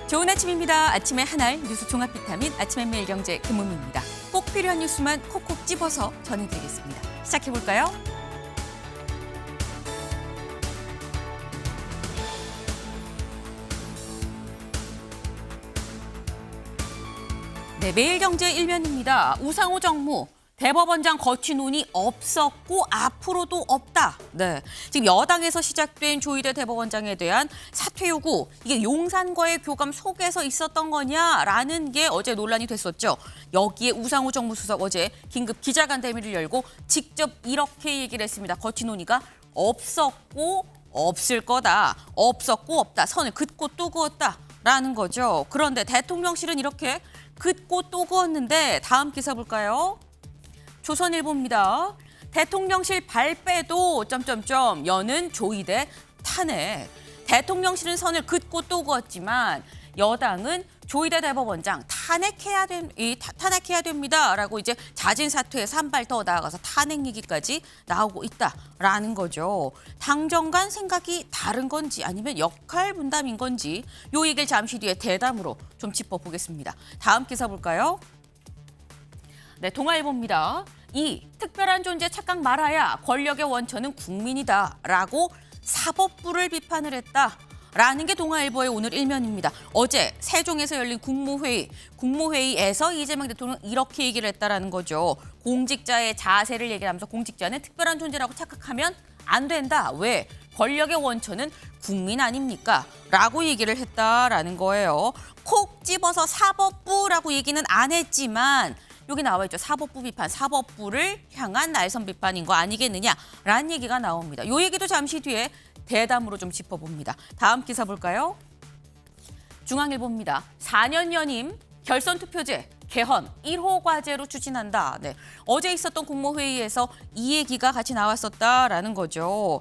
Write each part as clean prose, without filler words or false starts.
좋은 아침입니다. 아침의 하나를 뉴스 종합 비타민 아침의 매일경제 김은미입니다. 꼭 필요한 뉴스만 콕콕 집어서 전해드리겠습니다. 시작해볼까요? 네, 매일경제 1면입니다. 우상호 정무. 대법원장 거취 논의 없었고 앞으로도 없다. 네, 지금 여당에서 시작된 조희대 대법원장에 대한 사퇴 요구, 이게 용산과의 교감 속에서 있었던 거냐라는 게 어제 논란이 됐었죠. 여기에 우상호 정무수석 어제 긴급 기자간담회를 열고 직접 이렇게 얘기를 했습니다. 거취 논의가 없었고 없을 거다. 없었고 없다. 선을 긋고 또 그었다라는 거죠. 그런데 대통령실은 이렇게 긋고 또 그었는데 다음 기사 볼까요? 조선일보입니다. 대통령실 발빼도 여는 조희대 탄핵. 대통령실은 선을 긋고 또 그었지만 여당은 조희대 대법원장 탄핵해야 됩니다라고 이제 자진 사퇴에서 한 발 더 나아가서 탄핵 얘기까지 나오고 있다라는 거죠. 당정 간 생각이 다른 건지 아니면 역할 분담인 건지 요 얘기를 잠시 뒤에 대담으로 좀 짚어보겠습니다. 다음 기사 볼까요? 네, 동아일보입니다. 이 특별한 존재 착각 말아야 권력의 원천은 국민이다라고 사법부를 비판을 했다라는 게 동아일보의 오늘 일면입니다. 어제 세종에서 열린 국무회의에서 이재명 대통령 이렇게 얘기를 했다라는 거죠. 공직자의 자세를 얘기하면서 공직자는 특별한 존재라고 착각하면 안 된다. 왜? 권력의 원천은 국민 아닙니까? 라고 얘기를 했다라는 거예요. 콕 집어서 사법부라고 얘기는 안 했지만 여기 나와 있죠. 사법부 비판, 사법부를 향한 날선 비판인 거 아니겠느냐라는 얘기가 나옵니다. 이 얘기도 잠시 뒤에 대담으로 좀 짚어봅니다. 다음 기사 볼까요? 중앙일보입니다. 4년 연임 결선투표제 개헌 1호 과제로 추진한다. 네, 어제 있었던 국무회의에서 이 얘기가 같이 나왔었다라는 거죠.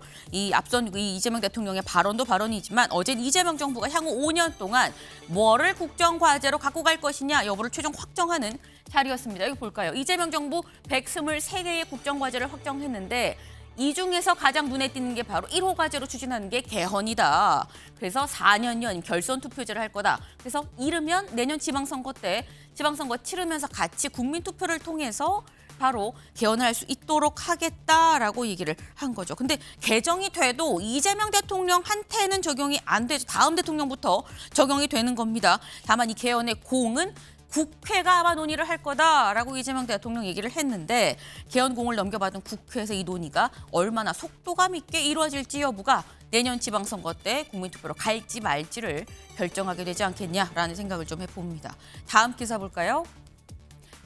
앞선 이재명 대통령의 발언도 발언이지만 어제 이재명 정부가 향후 5년 동안 뭐를 국정과제로 갖고 갈 것이냐 여부를 최종 확정하는 자리였습니다. 여기 볼까요? 이재명 정부 123개의 국정과제를 확정했는데 이 중에서 가장 눈에 띄는 게 바로 1호 과제로 추진하는 게 개헌이다. 그래서 4년 연 결선 투표제를 할 거다. 그래서 이르면 내년 지방선거 때 지방선거 치르면서 같이 국민투표를 통해서 바로 개헌을 할 수 있도록 하겠다라고 얘기를 한 거죠. 근데 개정이 돼도 이재명 대통령한테는 적용이 안 되죠. 다음 대통령부터 적용이 되는 겁니다. 다만 이 개헌의 공은 국회가 아마 논의를 할 거다라고 이재명 대통령 얘기를 했는데 개헌공을 넘겨받은 국회에서 이 논의가 얼마나 속도감 있게 이루어질지 여부가 내년 지방선거 때 국민투표로 갈지 말지를 결정하게 되지 않겠냐라는 생각을 좀 해봅니다. 다음 기사 볼까요?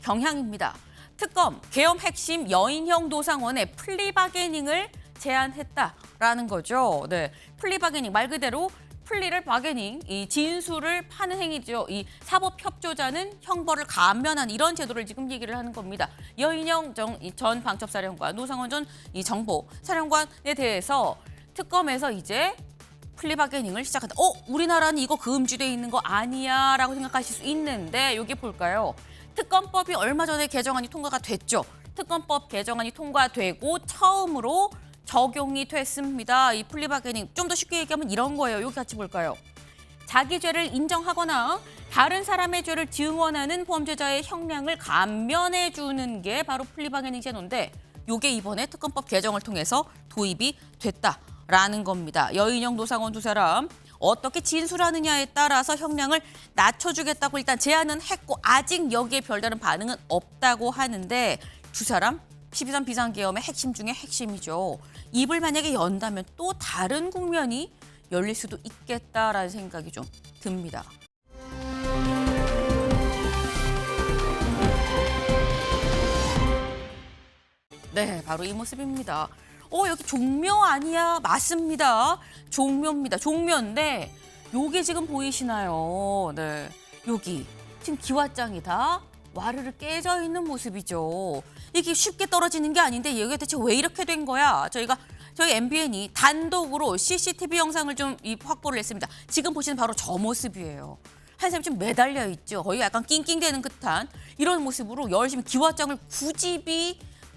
경향입니다. 특검 계엄 핵심 여인형 노상원의 플리바게닝을 제안했다라는 거죠. 네, 플리바게닝 말 그대로 플리를 바게닝, 이 진술을 파는 행위죠. 이 사법협조자는 형벌을 감면한 이런 제도를 지금 얘기를 하는 겁니다. 여인영 전 방첩사령관, 노상원 전 정보사령관에 대해서 특검에서 이제 플리바게닝을 시작한다. 우리나라는 이거 금지돼 있는 거 아니야 라고 생각하실 수 있는데 여기 볼까요? 특검법이 얼마 전에 개정안이 통과가 됐죠. 특검법 개정안이 통과되고 처음으로 적용이 됐습니다. 이 플리바게닝 좀 더 쉽게 얘기하면 이런 거예요. 여기 같이 볼까요? 자기 죄를 인정하거나 다른 사람의 죄를 증언하는 범죄자의 형량을 감면해 주는 게 바로 플리바게닝 제도인데 이게 이번에 특검법 개정을 통해서 도입이 됐다라는 겁니다. 여인영 노상원 두 사람 어떻게 진술하느냐에 따라서 형량을 낮춰주겠다고 일단 제안은 했고 아직 여기에 별다른 반응은 없다고 하는데 두 사람 12.3 비상계엄의 핵심 중에 핵심이죠. 입을 만약에 연다면 또 다른 국면이 열릴 수도 있겠다라는 생각이 좀 듭니다. 네, 바로 이 모습입니다. 여기 종묘 아니야? 맞습니다. 종묘입니다. 종묘인데 요게 지금 보이시나요? 네, 여기 지금 기와장이 다 와르르 깨져 있는 모습이죠. 이게 쉽게 떨어지는 게 아닌데 얘가 대체 왜 이렇게 된 거야? 저희 MBN이 단독으로 CCTV 영상을 좀 확보를 했습니다. 지금 보시는 바로 저 모습이에요. 한 사람이 좀 매달려 있죠. 거의 약간 낑낑대는 듯한 이런 모습으로 열심히 기와장을 굳이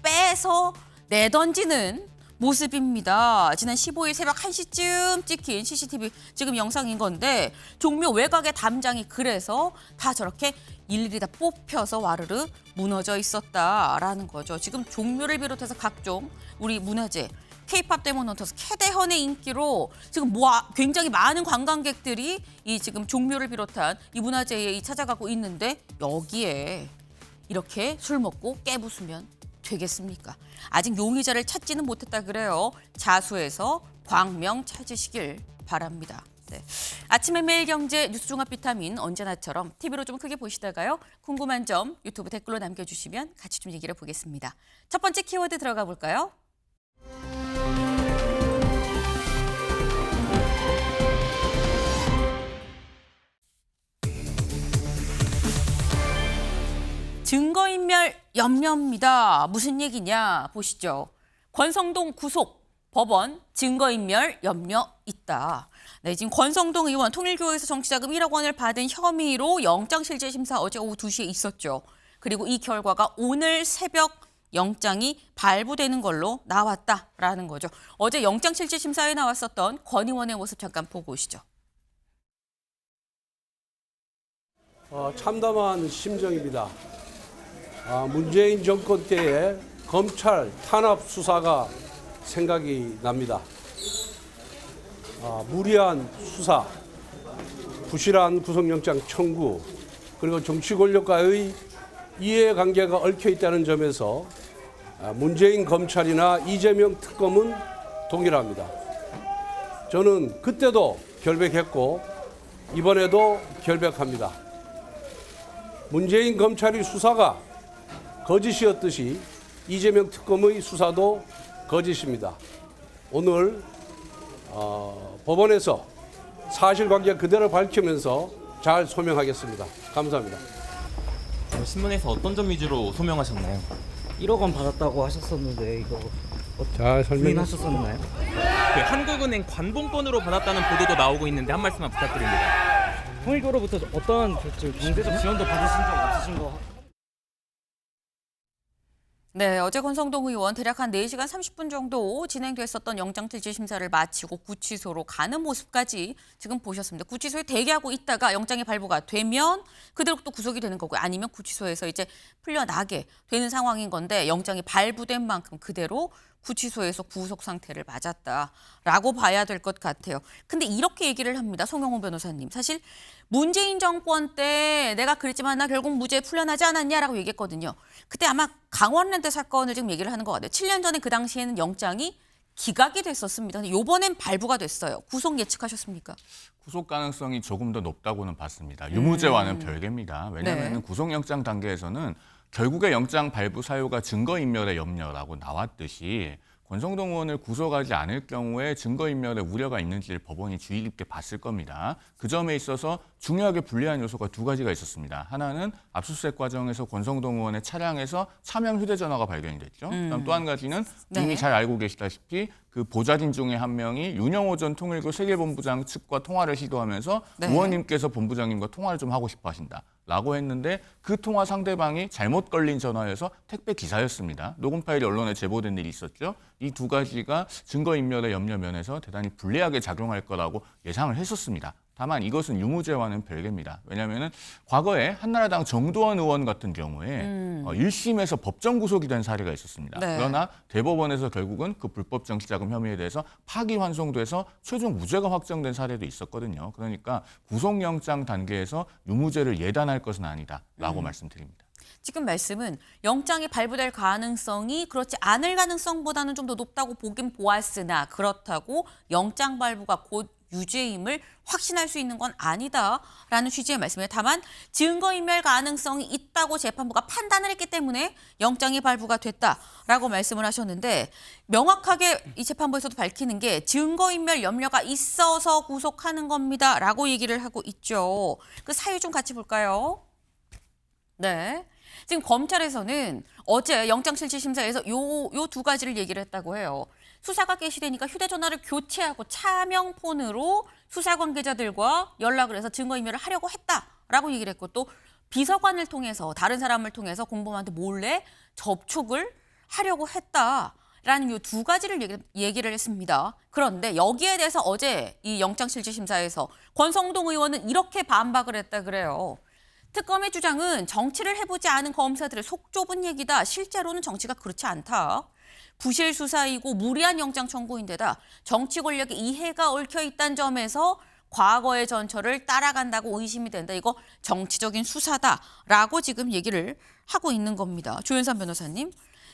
빼서 내던지는 모습입니다. 지난 15일 새벽 1시쯤 찍힌 CCTV 지금 영상인 건데 종묘 외곽의 담장이 그래서 다 저렇게 일일이 다 뽑혀서 와르르 무너져 있었다라는 거죠. 지금 종묘를 비롯해서 각종 우리 문화재, K-팝 데모넌터스, 캐대헌의 인기로 지금 굉장히 많은 관광객들이 이 지금 종묘를 비롯한 이 문화재에 찾아가고 있는데 여기에 이렇게 술 먹고 깨부수면 되겠습니까? 아직 용의자를 찾지는 못했다 그래요. 자수해서 광명 찾으시길 바랍니다. 네. 아침의 매일경제 뉴스 종합 비타민 언제나처럼 TV로 좀 크게 보시다가요. 궁금한 점 유튜브 댓글로 남겨주시면 같이 좀 얘기를 보겠습니다. 첫 번째 키워드 들어가 볼까요? 증거인멸 염려입니다. 무슨 얘기냐 보시죠. 권성동 구속, 법원 증거인멸 염려 있다. 네, 지금 권성동 의원 통일교에서 정치자금 1억 원을 받은 혐의로 영장실질심사 어제 오후 2시에 있었죠. 그리고 이 결과가 오늘 새벽 영장이 발부되는 걸로 나왔다라는 거죠. 어제 영장실질심사에 나왔었던 권 의원의 모습 잠깐 보고 오시죠. 참담한 심정입니다. 문재인 정권 때의 검찰 탄압 수사가 생각이 납니다. 무리한 수사, 부실한 구속영장 청구, 그리고 정치 권력과의 이해관계가 얽혀 있다는 점에서 문재인 검찰이나 이재명 특검은 동일합니다. 저는 그때도 결백했고 이번에도 결백합니다. 문재인 검찰의 수사가 거짓이었듯이 이재명 특검의 수사도 거짓입니다. 오늘 법원에서 사실관계 그대로 밝히면서 잘 소명하겠습니다. 감사합니다. 신문에서 어떤 점 위주로 소명하셨나요? 1억 원 받았다고 하셨었는데 이거 잘 부인하셨었나요? 한국은행 관봉권으로 받았다는 보도도 나오고 있는데 한 말씀만 부탁드립니다. 통일교로부터 어떤 경제적 지원도 받으신 적 없으신 거? 네, 어제 권성동 의원 대략 한 4시간 30분 정도 진행됐었던 영장실질심사를 마치고 구치소로 가는 모습까지 지금 보셨습니다. 구치소에 대기하고 있다가 영장이 발부가 되면 그대로 또 구속이 되는 거고요. 아니면 구치소에서 이제 풀려나게 되는 상황인 건데 영장이 발부된 만큼 그대로 구치소에서 구속 상태를 맞았다라고 봐야 될 것 같아요. 근데 이렇게 얘기를 합니다. 송영호 변호사님. 사실 문재인 정권 때 내가 그랬지만 나 결국 무죄 풀려나지 않았냐라고 얘기했거든요. 그때 아마 강원랜드 사건을 지금 얘기를 하는 것 같아요. 7년 전에 그 당시에는 영장이 기각이 됐었습니다. 근데 이번엔 발부가 됐어요. 구속 예측하셨습니까? 구속 가능성이 조금 더 높다고는 봤습니다. 유무죄와는 별개입니다. 왜냐하면 네. 구속영장 단계에서는 결국에 영장 발부 사유가 증거인멸의 염려라고 나왔듯이 권성동 의원을 구속하지 않을 경우에 증거인멸의 우려가 있는지를 법원이 주의 깊게 봤을 겁니다. 그 점에 있어서 중요하게 불리한 요소가 두 가지가 있었습니다. 하나는 압수수색 과정에서 권성동 의원의 차량에서 차명 휴대전화가 발견이 됐죠. 그다음 또 한 가지는 네. 이미 잘 알고 계시다시피 그 보좌진 중에 한 명이 윤영호 전 통일교 세계본부장 측과 통화를 시도하면서 네. 의원님께서 본부장님과 통화를 좀 하고 싶어 하신다. 라고 했는데 그 통화 상대방이 잘못 걸린 전화여서 택배 기사였습니다. 녹음 파일이 언론에 제보된 일이 있었죠. 이 두 가지가 증거인멸의 염려 면에서 대단히 불리하게 작용할 거라고 예상을 했었습니다. 다만 이것은 유무죄와는 별개입니다. 왜냐하면 과거에 한나라당 정두원 의원 같은 경우에 1심에서 법정 구속이 된 사례가 있었습니다. 네. 그러나 대법원에서 결국은 그 불법 정치자금 혐의에 대해서 파기환송돼서 최종 무죄가 확정된 사례도 있었거든요. 그러니까 구속영장 단계에서 유무죄를 예단할 것은 아니다라고 말씀드립니다. 지금 말씀은 영장이 발부될 가능성이 그렇지 않을 가능성보다는 좀 더 높다고 보긴 보았으나 그렇다고 영장 발부가 곧 유죄임을 확신할 수 있는 건 아니다라는 취지의 말씀이에요. 다만 증거인멸 가능성이 있다고 재판부가 판단을 했기 때문에 영장이 발부가 됐다라고 말씀을 하셨는데 명확하게 이 재판부에서도 밝히는 게 증거인멸 염려가 있어서 구속하는 겁니다라고 얘기를 하고 있죠. 그 사유 좀 같이 볼까요? 네. 지금 검찰에서는 어제 영장실질심사에서 요 두 가지를 얘기를 했다고 해요. 수사가 개시되니까 휴대전화를 교체하고 차명폰으로 수사 관계자들과 연락을 해서 증거인멸을 하려고 했다라고 얘기를 했고 또 비서관을 통해서 다른 사람을 통해서 공범한테 몰래 접촉을 하려고 했다. 라는 이 두 가지를 얘기를 했습니다. 그런데 여기에 대해서 어제 이 영장실질심사에서 권성동 의원은 이렇게 반박을 했다 그래요. 특검의 주장은 정치를 해보지 않은 검사들의 속 좁은 얘기다. 실제로는 정치가 그렇지 않다. 부실 수사이고 무리한 영장 청구인데다 정치 권력의 이해가 얽혀 있다는 점에서 과거의 전철을 따라간다고 의심이 된다. 이거 정치적인 수사다라고 지금 얘기를 하고 있는 겁니다. 조윤선 변호사님.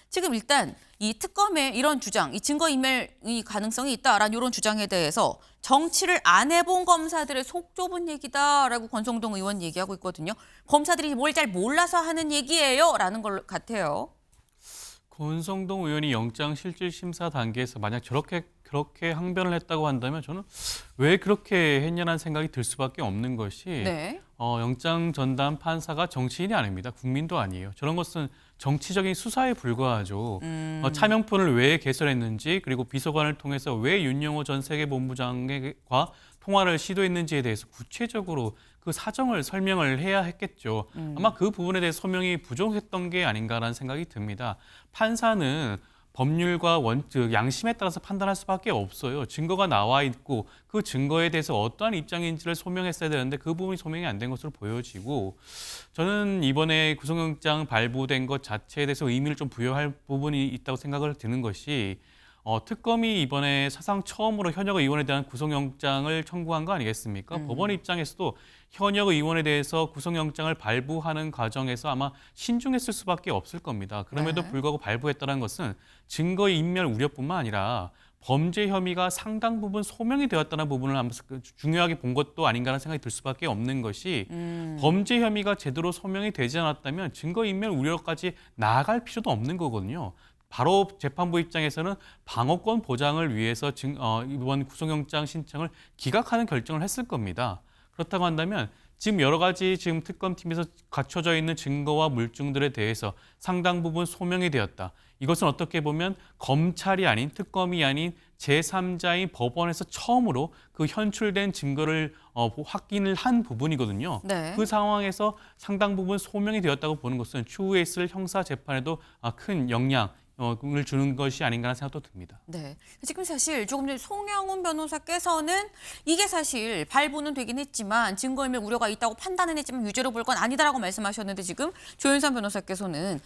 지금 일단 이 특검의 이런 주장, 이 증거인멸의 가능성이 있다라는 이런 주장에 대해서 정치를 안 해본 검사들의 속 좁은 얘기다라고 권성동 의원 얘기하고 있거든요. 검사들이 뭘 잘 몰라서 하는 얘기예요라는 걸 같아요. 권성동 의원이 영장실질심사 단계에서 만약 그렇게 항변을 했다고 한다면 저는 왜 그렇게 했냐는 생각이 들 수밖에 없는 것이 네. 영장 전담 판사가 정치인이 아닙니다. 국민도 아니에요. 저런 것은 정치적인 수사에 불과하죠. 차명폰을 왜 개설했는지 그리고 비서관을 통해서 왜 윤영호 전 세계본부장과 통화를 시도했는지에 대해서 구체적으로 그 사정을 설명을 해야 했겠죠. 아마 그 부분에 대해서 소명이 부족했던 게 아닌가라는 생각이 듭니다. 판사는 법률과 양심에 따라서 판단할 수밖에 없어요. 증거가 나와 있고 그 증거에 대해서 어떠한 입장인지를 소명했어야 되는데 그 부분이 소명이 안 된 것으로 보여지고 저는 이번에 구속영장 발부된 것 자체에 대해서 의미를 좀 부여할 부분이 있다고 생각을 드는 것이 특검이 이번에 사상 처음으로 현역 의원에 대한 구속영장을 청구한 거 아니겠습니까? 법원 입장에서도 현역 의원에 대해서 구속영장을 발부하는 과정에서 아마 신중했을 수밖에 없을 겁니다. 그럼에도 불구하고 발부했다는 것은 증거인멸 우려뿐만 아니라 범죄 혐의가 상당 부분 소명이 되었다는 부분을 중요하게 본 것도 아닌가라는 생각이 들 수밖에 없는 것이 범죄 혐의가 제대로 소명이 되지 않았다면 증거인멸 우려까지 나아갈 필요도 없는 거거든요. 바로 재판부 입장에서는 방어권 보장을 위해서 이번 구속영장 신청을 기각하는 결정을 했을 겁니다. 그렇다고 한다면 지금 여러 가지 지금 특검팀에서 갖춰져 있는 증거와 물증들에 대해서 상당 부분 소명이 되었다. 이것은 어떻게 보면 검찰이 아닌 특검이 아닌 제3자인 법원에서 처음으로 그 현출된 증거를 확인을 한 부분이거든요. 네. 그 상황에서 상당 부분 소명이 되었다고 보는 것은 추후에 있을 형사 재판에도 큰 영향을 주는 것이 아닌가라는 생각도 듭니다. 네. 지금 사실 조금 전에 송영훈 변호사께서는 이게 사실 발부는 되긴 했지만 증거인멸 우려가 있다고 판단은 했지만 유죄로 볼 건 아니다라고 말씀하셨는데 지금 조윤선 변호사께서는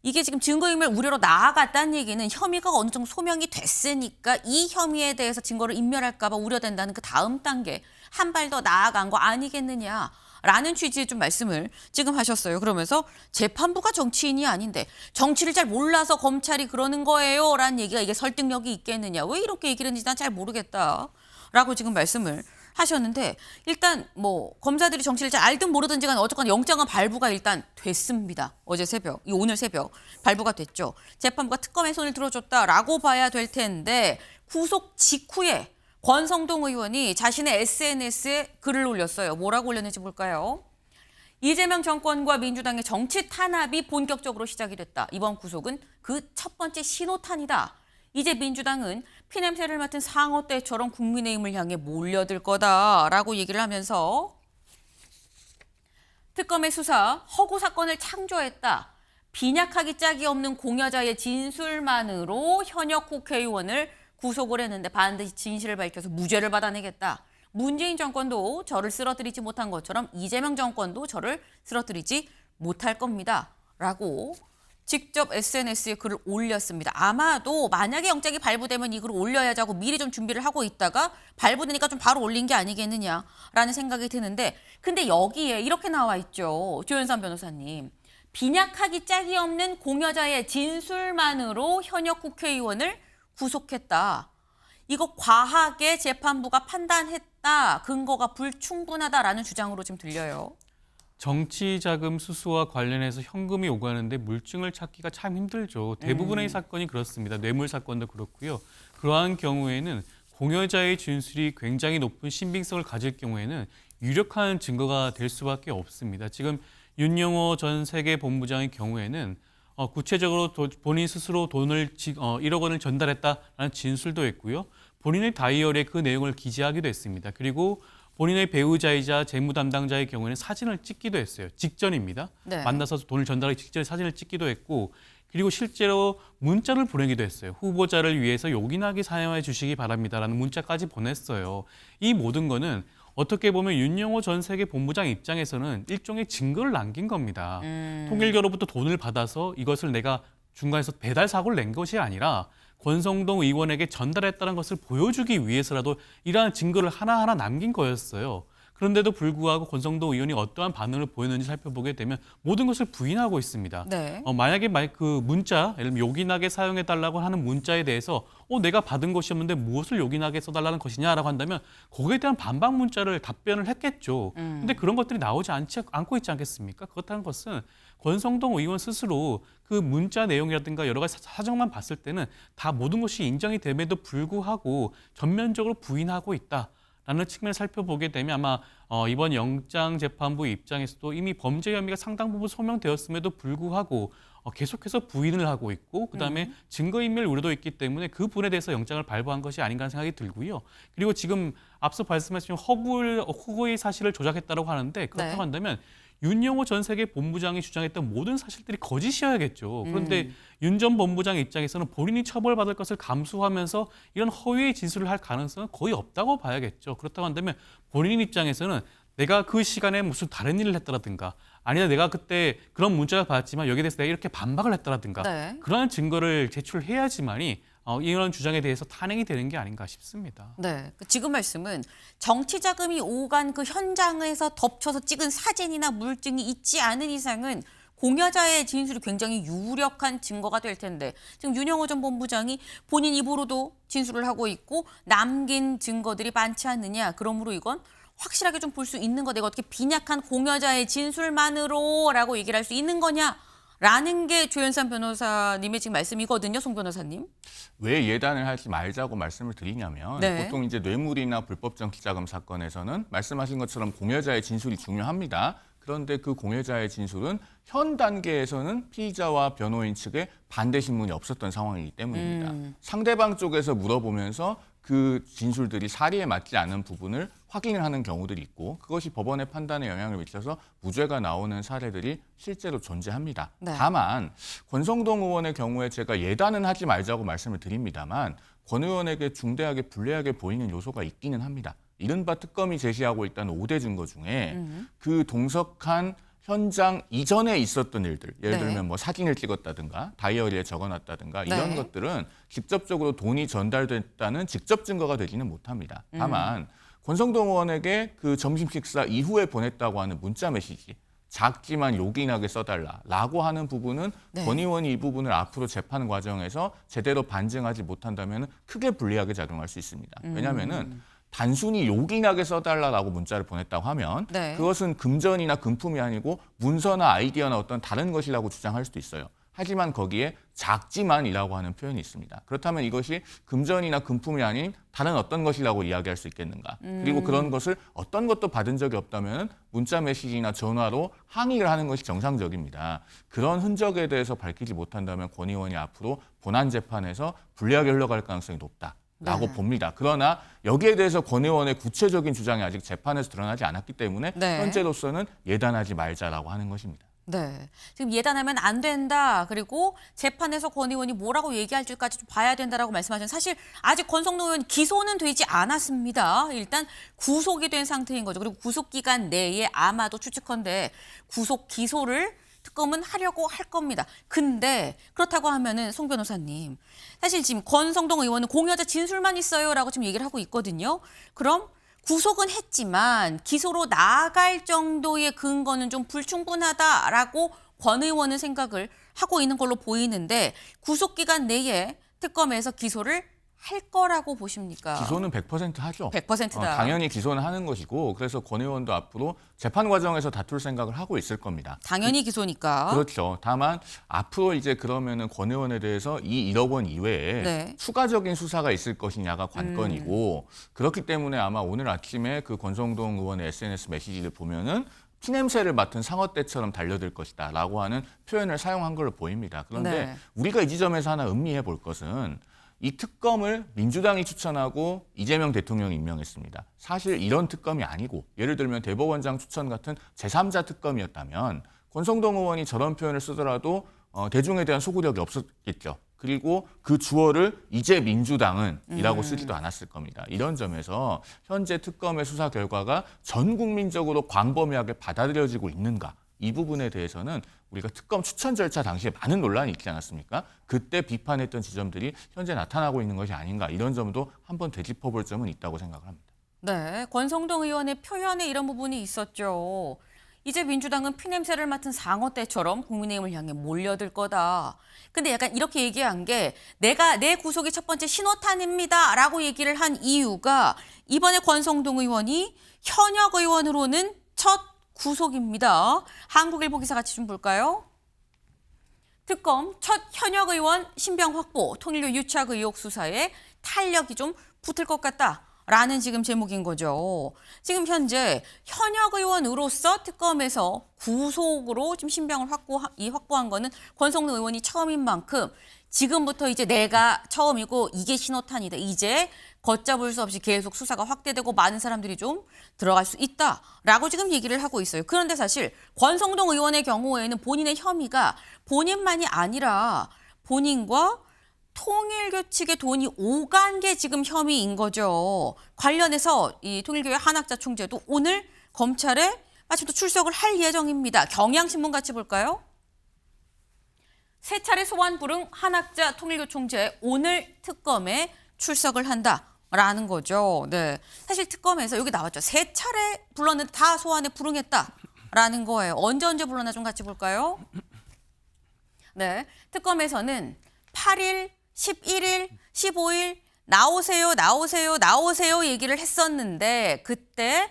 이게 지금 증거인멸 우려로 나아갔다는 얘기는 혐의가 어느 정도 소명이 됐으니까 이 혐의에 대해서 증거를 인멸할까 봐 우려된다는 그 다음 단계 한 발 더 나아간 거 아니겠느냐. 라는 취지의 좀 말씀을 지금 하셨어요. 그러면서 재판부가 정치인이 아닌데 정치를 잘 몰라서 검찰이 그러는 거예요. 라는 얘기가 이게 설득력이 있겠느냐. 왜 이렇게 얘기를 했는지 난 잘 모르겠다. 라고 지금 말씀을 하셨는데 일단 뭐 검사들이 정치를 잘 알든 모르든지 간에 어쨌거나 영장은 발부가 일단 됐습니다. 어제 새벽, 오늘 새벽 발부가 됐죠. 재판부가 특검의 손을 들어줬다라고 봐야 될 텐데 구속 직후에 권성동 의원이 자신의 SNS에 글을 올렸어요. 뭐라고 올렸는지 볼까요? 이재명 정권과 민주당의 정치 탄압이 본격적으로 시작이 됐다. 이번 구속은 그 첫 번째 신호탄이다. 이제 민주당은 피냄새를 맡은 상어 떼처럼 국민의힘을 향해 몰려들 거다라고 얘기를 하면서 특검의 수사, 허구 사건을 창조했다. 빈약하기 짝이 없는 공여자의 진술만으로 현역 국회의원을 구속을 했는데 반드시 진실을 밝혀서 무죄를 받아내겠다. 문재인 정권도 저를 쓰러뜨리지 못한 것처럼 이재명 정권도 저를 쓰러뜨리지 못할 겁니다. 라고 직접 SNS에 글을 올렸습니다. 아마도 만약에 영장이 발부되면 이 글을 올려야지 하고 미리 좀 준비를 하고 있다가 발부되니까 좀 바로 올린 게 아니겠느냐라는 생각이 드는데 근데 여기에 이렇게 나와 있죠. 조윤선 변호사님. 빈약하기 짝이 없는 공여자의 진술만으로 현역 국회의원을 구속했다. 이거 과하게 재판부가 판단했다. 근거가 불충분하다라는 주장으로 지금 들려요. 정치자금 수수와 관련해서 현금이 오가는데 물증을 찾기가 참 힘들죠. 대부분의 사건이 그렇습니다. 뇌물 사건도 그렇고요. 그러한 경우에는 공여자의 진술이 굉장히 높은 신빙성을 가질 경우에는 유력한 증거가 될 수밖에 없습니다. 지금 윤영호 전 세계본부장의 경우에는 구체적으로 본인 스스로 돈을 1억 원을 전달했다라는 진술도 했고요. 본인의 다이어리에 그 내용을 기재하기도 했습니다. 그리고 본인의 배우자이자 재무 담당자의 경우에는 사진을 찍기도 했어요. 직전입니다. 네. 만나서 돈을 전달하기 직전에 사진을 찍기도 했고 그리고 실제로 문자를 보내기도 했어요. 후보자를 위해서 요긴하게 사용해 주시기 바랍니다라는 문자까지 보냈어요. 이 모든 거는 어떻게 보면 윤영호 전 세계본부장 입장에서는 일종의 증거를 남긴 겁니다. 통일교로부터 돈을 받아서 이것을 내가 중간에서 배달 사고를 낸 것이 아니라 권성동 의원에게 전달했다는 것을 보여주기 위해서라도 이러한 증거를 하나하나 남긴 거였어요. 그런데도 불구하고 권성동 의원이 어떠한 반응을 보였는지 살펴보게 되면 모든 것을 부인하고 있습니다. 네. 만약에 그 문자, 예를 들면 요긴하게 사용해달라고 하는 문자에 대해서 내가 받은 것이었는데 무엇을 요긴하게 써달라는 것이냐라고 한다면 거기에 대한 반박 문자를 답변을 했겠죠. 근데 그런 것들이 나오지 않고 있지 않겠습니까? 그렇다는 것은 권성동 의원 스스로 그 문자 내용이라든가 여러 가지 사정만 봤을 때는 다 모든 것이 인정이 됨에도 불구하고 전면적으로 부인하고 있다. 라는 측면을 살펴보게 되면 아마 이번 영장재판부 입장에서도 이미 범죄 혐의가 상당 부분 소명되었음에도 불구하고 계속해서 부인을 하고 있고 그다음에 증거인멸 우려도 있기 때문에 그 부분에 대해서 영장을 발부한 것이 아닌가 하는 생각이 들고요. 그리고 지금 앞서 말씀하신 허구의 사실을 조작했다고 하는데 그렇다고 한다면 윤영호 전 세계본부장이 주장했던 모든 사실들이 거짓이어야겠죠. 그런데 윤 전 본부장 입장에서는 본인이 처벌받을 것을 감수하면서 이런 허위의 진술을 할 가능성은 거의 없다고 봐야겠죠. 그렇다고 한다면 본인 입장에서는 내가 그 시간에 무슨 다른 일을 했다라든가 아니면 내가 그때 그런 문자를 받았지만 여기에 대해서 내가 이렇게 반박을 했다라든가 네. 그러한 증거를 제출해야지만이 이런 주장에 대해서 탄핵이 되는 게 아닌가 싶습니다. 네, 지금 말씀은 정치 자금이 오간 그 현장에서 덮쳐서 찍은 사진이나 물증이 있지 않은 이상은 공여자의 진술이 굉장히 유력한 증거가 될 텐데 지금 윤영호 전 본부장이 본인 입으로도 진술을 하고 있고 남긴 증거들이 많지 않느냐. 그러므로 이건 확실하게 좀 볼 수 있는 거 내가 어떻게 빈약한 공여자의 진술만으로라고 얘기를 할 수 있는 거냐. 라는 게 조현산 변호사님의 지금 말씀이거든요, 송 변호사님. 왜 예단을 하지 말자고 말씀을 드리냐면 네. 보통 이제 뇌물이나 불법 정치자금 사건에서는 말씀하신 것처럼 공여자의 진술이 중요합니다. 그런데 그 공여자의 진술은 현 단계에서는 피의자와 변호인 측에 반대 신문이 없었던 상황이기 때문입니다. 상대방 쪽에서 물어보면서 그 진술들이 사리에 맞지 않은 부분을 확인을 하는 경우들이 있고 그것이 법원의 판단에 영향을 미쳐서 무죄가 나오는 사례들이 실제로 존재합니다. 네. 다만 권성동 의원의 경우에 제가 예단은 하지 말자고 말씀을 드립니다만 권 의원에게 중대하게 불리하게 보이는 요소가 있기는 합니다. 이른바 특검이 제시하고 있다는 5대 증거 중에 그 동석한 현장 이전에 있었던 일들, 예를 네. 들면 뭐 사진을 찍었다든가 다이어리에 적어놨다든가 이런 네. 것들은 직접적으로 돈이 전달됐다는 직접 증거가 되지는 못합니다. 다만 권성동 의원에게 그 점심 식사 이후에 보냈다고 하는 문자 메시지, 작지만 요긴하게 써달라라고 하는 부분은 네. 권 의원이 이 부분을 앞으로 재판 과정에서 제대로 반증하지 못한다면 크게 불리하게 작용할 수 있습니다. 왜냐하면은 단순히 요긴하게 써달라고 문자를 보냈다고 하면 네. 그것은 금전이나 금품이 아니고 문서나 아이디어나 어떤 다른 것이라고 주장할 수도 있어요. 하지만 거기에 작지만이라고 하는 표현이 있습니다. 그렇다면 이것이 금전이나 금품이 아닌 다른 어떤 것이라고 이야기할 수 있겠는가. 그리고 그런 것을 어떤 것도 받은 적이 없다면 문자 메시지나 전화로 항의를 하는 것이 정상적입니다. 그런 흔적에 대해서 밝히지 못한다면 권 의원이 앞으로 본안 재판에서 불리하게 흘러갈 가능성이 높다. 라고 네. 봅니다. 그러나 여기에 대해서 권 의원의 구체적인 주장이 아직 재판에서 드러나지 않았기 때문에 네. 현재로서는 예단하지 말자라고 하는 것입니다. 네. 지금 예단하면 안 된다. 그리고 재판에서 권 의원이 뭐라고 얘기할지까지 좀 봐야 된다라고 말씀하셨는데 사실 아직 권성동 의원 기소는 되지 않았습니다. 일단 구속이 된 상태인 거죠. 그리고 구속 기간 내에 아마도 추측컨대 구속 기소를 특검은 하려고 할 겁니다. 근데 그렇다고 하면은 송 변호사님, 사실 지금 권성동 의원은 공여자 진술만 있어요라고 지금 얘기를 하고 있거든요. 그럼 구속은 했지만 기소로 나아갈 정도의 근거는 좀 불충분하다라고 권 의원은 생각을 하고 있는 걸로 보이는데 구속 기간 내에 특검에서 기소를 할 거라고 보십니까? 기소는 100% 하죠. 100%다. 당연히 기소는 하는 것이고 그래서 권 의원도 앞으로 재판 과정에서 다툴 생각을 하고 있을 겁니다. 당연히 기소니까. 그렇죠. 다만 앞으로 이제 그러면은 권 의원에 대해서 이 1억 원 이외에 네. 추가적인 수사가 있을 것이냐가 관건이고 그렇기 때문에 아마 오늘 아침에 그 권성동 의원의 SNS 메시지를 보면은 피냄새를 맡은 상어 떼처럼 달려들 것이다라고 하는 표현을 사용한 걸로 보입니다. 그런데 네. 우리가 이 지점에서 하나 음미해 볼 것은 이 특검을 민주당이 추천하고 이재명 대통령이 임명했습니다. 사실 이런 특검이 아니고 예를 들면 대법원장 추천 같은 제3자 특검이었다면 권성동 의원이 저런 표현을 쓰더라도 대중에 대한 소구력이 없었겠죠. 그리고 그 주어를 이제 민주당은 이라고 쓰지도 않았을 겁니다. 이런 점에서 현재 특검의 수사 결과가 전 국민적으로 광범위하게 받아들여지고 있는가? 이 부분에 대해서는 우리가 특검 추천 절차 당시에 많은 논란이 있지 않았습니까? 그때 비판했던 지점들이 현재 나타나고 있는 것이 아닌가, 이런 점도 한번 되짚어볼 점은 있다고 생각을 합니다. 네, 권성동 의원의 표현에 이런 부분이 있었죠. 이제 민주당은 피냄새를 맡은 상어떼처럼 국민의힘을 향해 몰려들 거다. 근데 약간 이렇게 얘기한 게 내 구속이 첫 번째 신호탄입니다 라고 얘기를 한 이유가 이번에 권성동 의원이 현역 의원으로는 첫 구속입니다. 한국일보 기사 같이 좀 볼까요? 특검 첫 현역 의원 신병 확보, 통일교 유착 의혹 수사에 탄력이 좀 붙을 것 같다. 라는 지금 제목인 거죠. 지금 현재 현역 의원으로서 특검에서 구속으로 지금 신병을 확보한 거는 권성동 의원이 처음인 만큼 지금부터 이제 내가 처음이고 이게 신호탄이다. 이제 걷잡을 수 없이 계속 수사가 확대되고 많은 사람들이 좀 들어갈 수 있다라고 지금 얘기를 하고 있어요. 그런데 사실 권성동 의원의 경우에는 본인의 혐의가 본인만이 아니라 본인과 통일교 측의 돈이 오간 게 지금 혐의인 거죠. 관련해서 이 통일교회 한학자 총재도 오늘 검찰에 마침 또 출석을 할 예정입니다. 경향신문 같이 볼까요? 세 차례 소환 불응 한학자 통일교 총재 오늘 특검에 출석을 한다라는 거죠. 네, 사실 특검에서 여기 나왔죠. 세 차례 불렀는데 다 소환에 불응했다라는 거예요. 언제 불렀나 좀 같이 볼까요? 네, 특검에서는 8일, 11일, 15일 나오세요 얘기를 했었는데 그때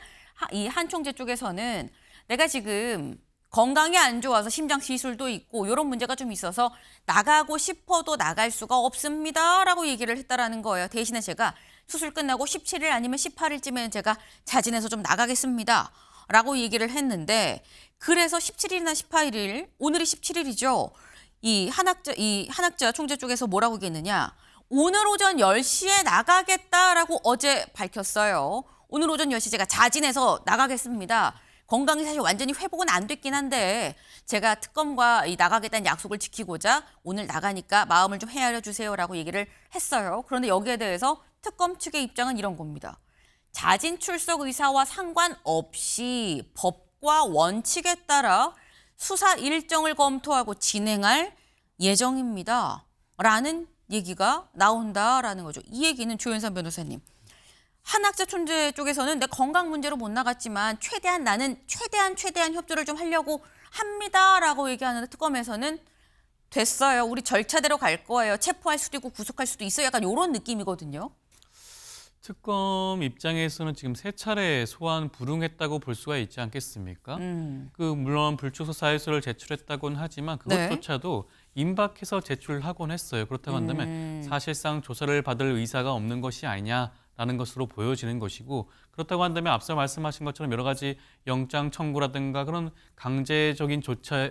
이 한 총재 쪽에서는 내가 지금 건강이 안 좋아서 심장 시술도 있고 이런 문제가 좀 있어서 나가고 싶어도 나갈 수가 없습니다라고 얘기를 했다라는 거예요. 대신에 제가 수술 끝나고 17일 아니면 18일쯤에는 제가 자진해서 좀 나가겠습니다. 라고 얘기를 했는데 그래서 17일이나 18일, 오늘이 17일이죠. 이 한학자 총재 쪽에서 뭐라고 얘기했느냐. 오늘 오전 10시에 나가겠다라고 어제 밝혔어요. 오늘 오전 10시 제가 자진해서 나가겠습니다. 건강이 사실 완전히 회복은 안 됐긴 한데 제가 특검과 나가겠다는 약속을 지키고자 오늘 나가니까 마음을 좀 헤아려 주세요라고 얘기를 했어요. 그런데 여기에 대해서 특검 측의 입장은 이런 겁니다. 자진 출석 의사와 상관없이 법과 원칙에 따라 수사 일정을 검토하고 진행할 예정입니다. 라는 얘기가 나온다라는 거죠. 이 얘기는 조현선 변호사님. 한학자 총재 쪽에서는 내 건강 문제로 못 나갔지만 나는 최대한 협조를 좀 하려고 합니다라고 얘기하는데 특검에서는 됐어요. 우리 절차대로 갈 거예요. 체포할 수도 있고 구속할 수도 있어요. 약간 이런 느낌이거든요. 특검 입장에서는 지금 세 차례 소환 불응했다고 볼 수가 있지 않겠습니까? 물론 불출석 사유서를 제출했다고는 하지만 그것조차도 임박해서 제출하곤 했어요. 그렇다고 한다면 사실상 조사를 받을 의사가 없는 것이 아니냐라는 것으로 보여지는 것이고 그렇다고 한다면 앞서 말씀하신 것처럼 여러 가지 영장 청구라든가 그런 강제적인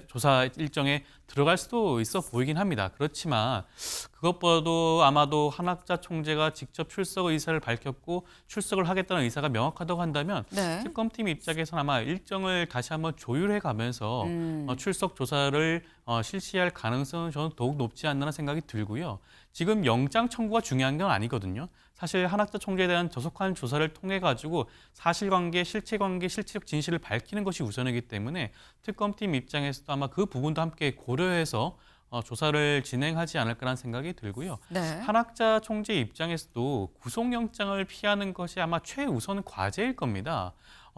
조사 일정에 들어갈 수도 있어 보이긴 합니다. 그렇지만 그것보다도 아마도 한학자 총재가 직접 출석 의사를 밝혔고 출석을 하겠다는 의사가 명확하다고 한다면 특검팀 입장에서는 아마 일정을 다시 한번 조율해 가면서 출석 조사를 실시할 가능성은 저는 더욱 높지 않나 생각이 들고요. 지금 영장 청구가 중요한 건 아니거든요. 사실 한학자 총재에 대한 저속한 조사를 통해 가지고 사실관계, 실체관계, 실체적 진실을 밝히는 것이 우선이기 때문에 특검팀 입장에서도 아마 그 부분도 함께 고려해서 조사를 진행하지 않을까라는 생각이 들고요. 한학자 총재 입장에서도 구속영장을 피하는 것이 아마 최우선 과제일 겁니다.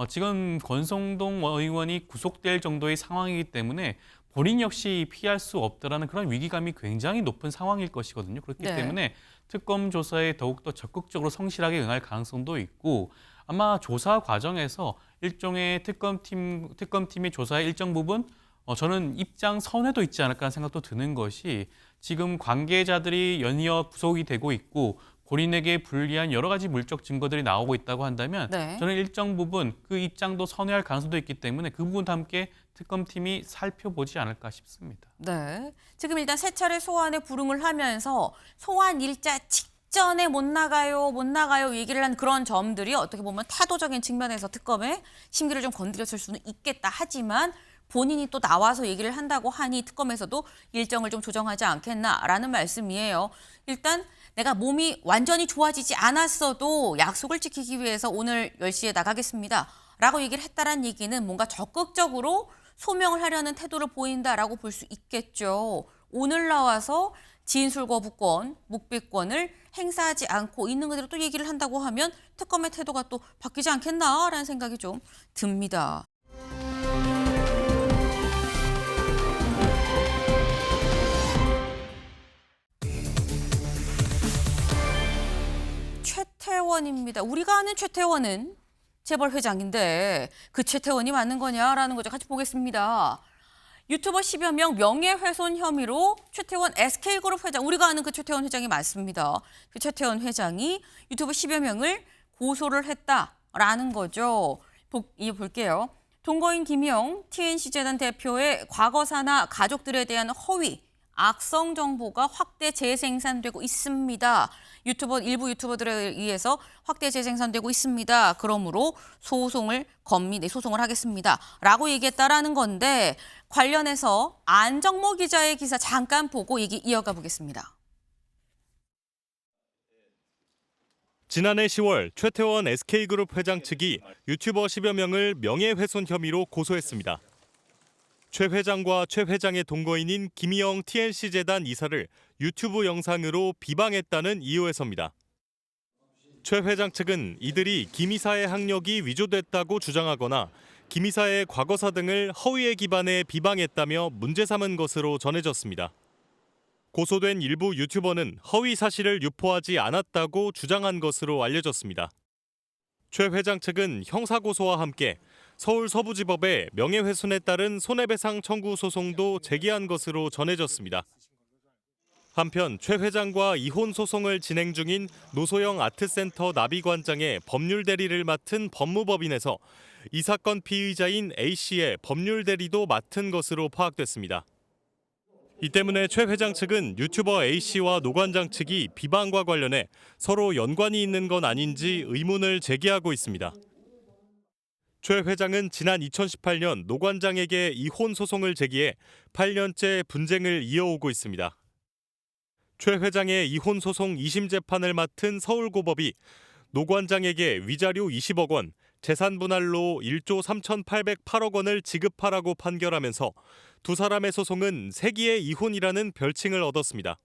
지금 권성동 의원이 구속될 정도의 상황이기 때문에 본인 역시 피할 수 없다라는 그런 위기감이 굉장히 높은 상황일 것이거든요. 그렇기 때문에 특검 조사에 더욱더 적극적으로 성실하게 응할 가능성도 있고 아마 조사 과정에서 일종의 특검팀의 조사의 일정 부분 저는 입장 선회도 있지 않을까 하는 생각도 드는 것이 지금 관계자들이 연이어 구속이 되고 있고 본인에게 불리한 여러 가지 물적 증거들이 나오고 있다고 한다면 저는 일정 부분 그 입장도 선회할 가능성도 있기 때문에 그 부분도 함께 특검팀이 살펴보지 않을까 싶습니다. 네, 지금 일단 세 차례 소환에 불응을 하면서 소환 일자 직전에 못 나가요 얘기를 한 그런 점들이 어떻게 보면 태도적인 측면에서 특검의 심기를 좀 건드렸을 수는 있겠다. 하지만 본인이 또 나와서 얘기를 한다고 하니 특검에서도 일정을 좀 조정하지 않겠나라는 말씀이에요. 일단 내가 몸이 완전히 좋아지지 않았어도 약속을 지키기 위해서 오늘 10시에 나가겠습니다. 라고 얘기를 했다는 얘기는 뭔가 적극적으로 소명을 하려는 태도를 보인다라고 볼 수 있겠죠. 오늘 나와서 진술 거부권, 묵비권을 행사하지 않고 있는 그대로 또 얘기를 한다고 하면 특검의 태도가 또 바뀌지 않겠나라는 생각이 좀 듭니다. 최태원입니다. 우리가 아는 최태원은 재벌 회장인데 그 최태원이 맞는 거냐라는 거죠. 같이 보겠습니다. 유튜버 10여 명 명예훼손 혐의로 최태원 SK그룹 회장, 우리가 아는 그 최태원 회장이 맞습니다. 그 최태원 회장이 유튜버 10여 명을 고소를 했다라는 거죠. 볼게요. 동거인 김영 TNC재단 대표의 과거사나 가족들에 대한 허위, 악성 정보가 확대 재생산되고 있습니다. 일부 유튜버들에 의해서 확대 재생산되고 있습니다. 그러므로 소송을 하겠습니다. 라고 얘기했다라는 건데 관련해서 안정모 기자의 기사 잠깐 보고 얘기 이어가 보겠습니다. 지난해 10월 최태원 SK그룹 회장 측이 유튜버 10여 명을 명예훼손 혐의로 고소했습니다. 최 회장과 최 회장의 동거인인 김희영 TNC재단 이사를 유튜브 영상으로 비방했다는 이유에서입니다. 최 회장 측은 이들이 김 이사의 학력이 위조됐다고 주장하거나 김 이사의 과거사 등을 허위에 기반해 비방했다며 문제 삼은 것으로 전해졌습니다. 고소된 일부 유튜버는 허위 사실을 유포하지 않았다고 주장한 것으로 알려졌습니다. 최 회장 측은 형사고소와 함께 서울 서부지법에 명예훼손에 따른 손해배상 청구 소송도 제기한 것으로 전해졌습니다. 한편 최 회장과 이혼 소송을 진행 중인 노소영 아트센터 나비관장의 법률 대리를 맡은 법무법인에서 이 사건 피의자인 A씨의 법률 대리도 맡은 것으로 파악됐습니다. 이 때문에 최 회장 측은 유튜버 A씨와 노 관장 측이 비방과 관련해 서로 연관이 있는 건 아닌지 의문을 제기하고 있습니다. 최 회장은 지난 2018년 노 관장에게 이혼 소송을 제기해 8년째 분쟁을 이어오고 있습니다. 최 회장의 이혼 소송 2심 재판을 맡은 서울고법이 노 관장에게 위자료 20억 원, 재산 분할로 1조 3,808억 원을 지급하라고 판결하면서 두 사람의 소송은 세기의 이혼이라는 별칭을 얻었습니다.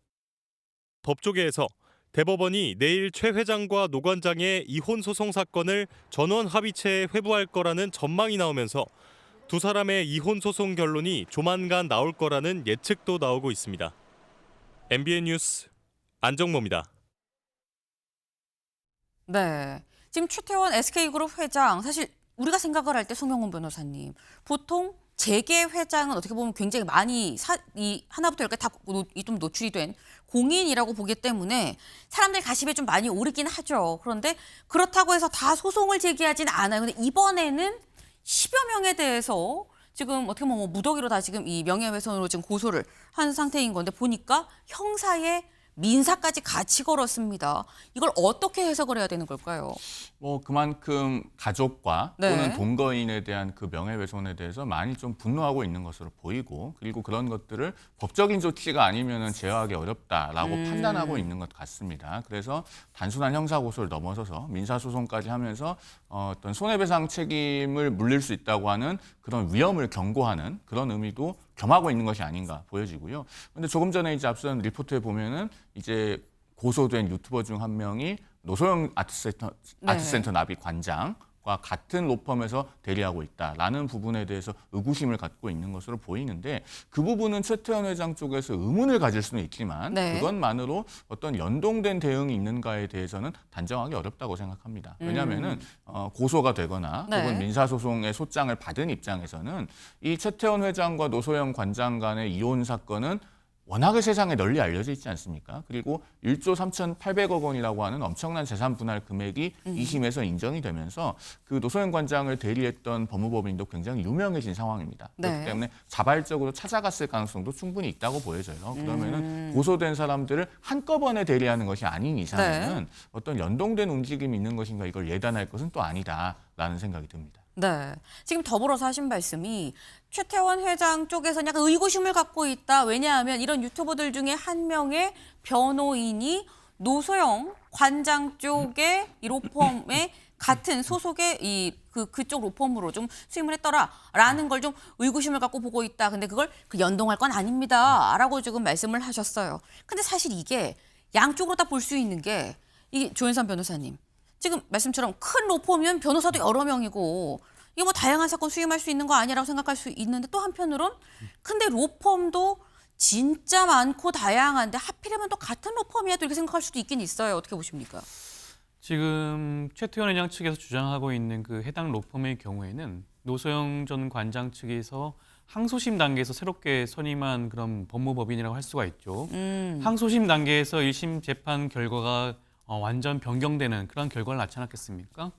법조계에서 대법원이 내일 최 회장과 노 관장의 이혼 소송 사건을 전원 합의체에 회부할 거라는 전망이 나오면서 두 사람의 이혼 소송 결론이 조만간 나올 거라는 예측도 나오고 있습니다. MBN 뉴스 안정모입니다. 네, 지금 최태원 SK그룹 회장, 사실 우리가 생각을 할 때 송영훈 변호사님, 보통 재계 회장은 어떻게 보면 굉장히 많이 하나부터 열까지 다 좀 노출이 된 공인이라고 보기 때문에 사람들 가심에 좀 많이 오르긴 하죠. 그런데 그렇다고 해서 다 소송을 제기하진 않아요. 근데 이번에는 10여 명에 대해서 지금 어떻게 보면 무더기로 다 지금 이 명예훼손으로 지금 고소를 한 상태인 건데 보니까 형사에 민사까지 같이 걸었습니다. 이걸 어떻게 해석을 해야 되는 걸까요? 그만큼 가족과 네. 또는 동거인에 대한 그 명예훼손에 대해서 많이 좀 분노하고 있는 것으로 보이고, 그리고 그런 것들을 법적인 조치가 아니면은 제어하기 어렵다라고 판단하고 있는 것 같습니다. 그래서 단순한 형사고소를 넘어서서 민사소송까지 하면서 어떤 손해배상 책임을 물릴 수 있다고 하는 그런 위험을 경고하는 그런 의미도 겸하고 있는 것이 아닌가 보여지고요. 그런데 조금 전에 이제 앞선 리포트에 보면은 이제 고소된 유튜버 중 한 명이 노소영 아트센터 나비 관장과 같은 로펌에서 대리하고 있다라는 부분에 대해서 의구심을 갖고 있는 것으로 보이는데, 그 부분은 최태원 회장 쪽에서 의문을 가질 수는 있지만 네. 그것만으로 어떤 연동된 대응이 있는가에 대해서는 단정하기 어렵다고 생각합니다. 왜냐하면은 고소가 되거나 네. 혹은 민사소송의 소장을 받은 입장에서는 이 최태원 회장과 노소영 관장 간의 이혼 사건은 워낙에 세상에 널리 알려져 있지 않습니까? 그리고 1조 3,800억 원이라고 하는 엄청난 재산 분할 금액이 2심에서 인정이 되면서 그 노소영 관장을 대리했던 법무법인도 굉장히 유명해진 상황입니다. 네. 그렇기 때문에 자발적으로 찾아갔을 가능성도 충분히 있다고 보여져요. 그러면은 고소된 사람들을 한꺼번에 대리하는 것이 아닌 이상에는 어떤 연동된 움직임이 있는 것인가, 이걸 예단할 것은 또 아니다라는 생각이 듭니다. 네. 지금 더불어서 하신 말씀이 최태원 회장 쪽에서는 약간 의구심을 갖고 있다. 왜냐하면 이런 유튜버들 중에 한 명의 변호인이 노소영 관장 쪽의 이 로펌의 같은 소속의 그쪽 로펌으로 좀 수임을 했더라라는 걸 좀 의구심을 갖고 보고 있다. 근데 그걸 연동할 건 아닙니다라고 지금 말씀을 하셨어요. 근데 사실 이게 양쪽으로 다 볼 수 있는 게 이 조현선 변호사님 지금 말씀처럼 큰 로펌이면 변호사도 여러 명이고 이거 뭐 다양한 사건 수임할 수 있는 거 아니라고 생각할 수 있는데 또 한편으론 근데 로펌도 진짜 많고 다양한데 하필이면 또 같은 로펌이야 또 이렇게 생각할 수도 있긴 있어요. 어떻게 보십니까? 지금 최태원 회장 측에서 주장하고 있는 그 해당 로펌의 경우에는 노소영 전 관장 측에서 항소심 단계에서 새롭게 선임한 그런 법무법인이라고 할 수가 있죠. 항소심 단계에서 1심 재판 결과가 완전 변경되는 그런 결과를 낳지 않았겠습니까?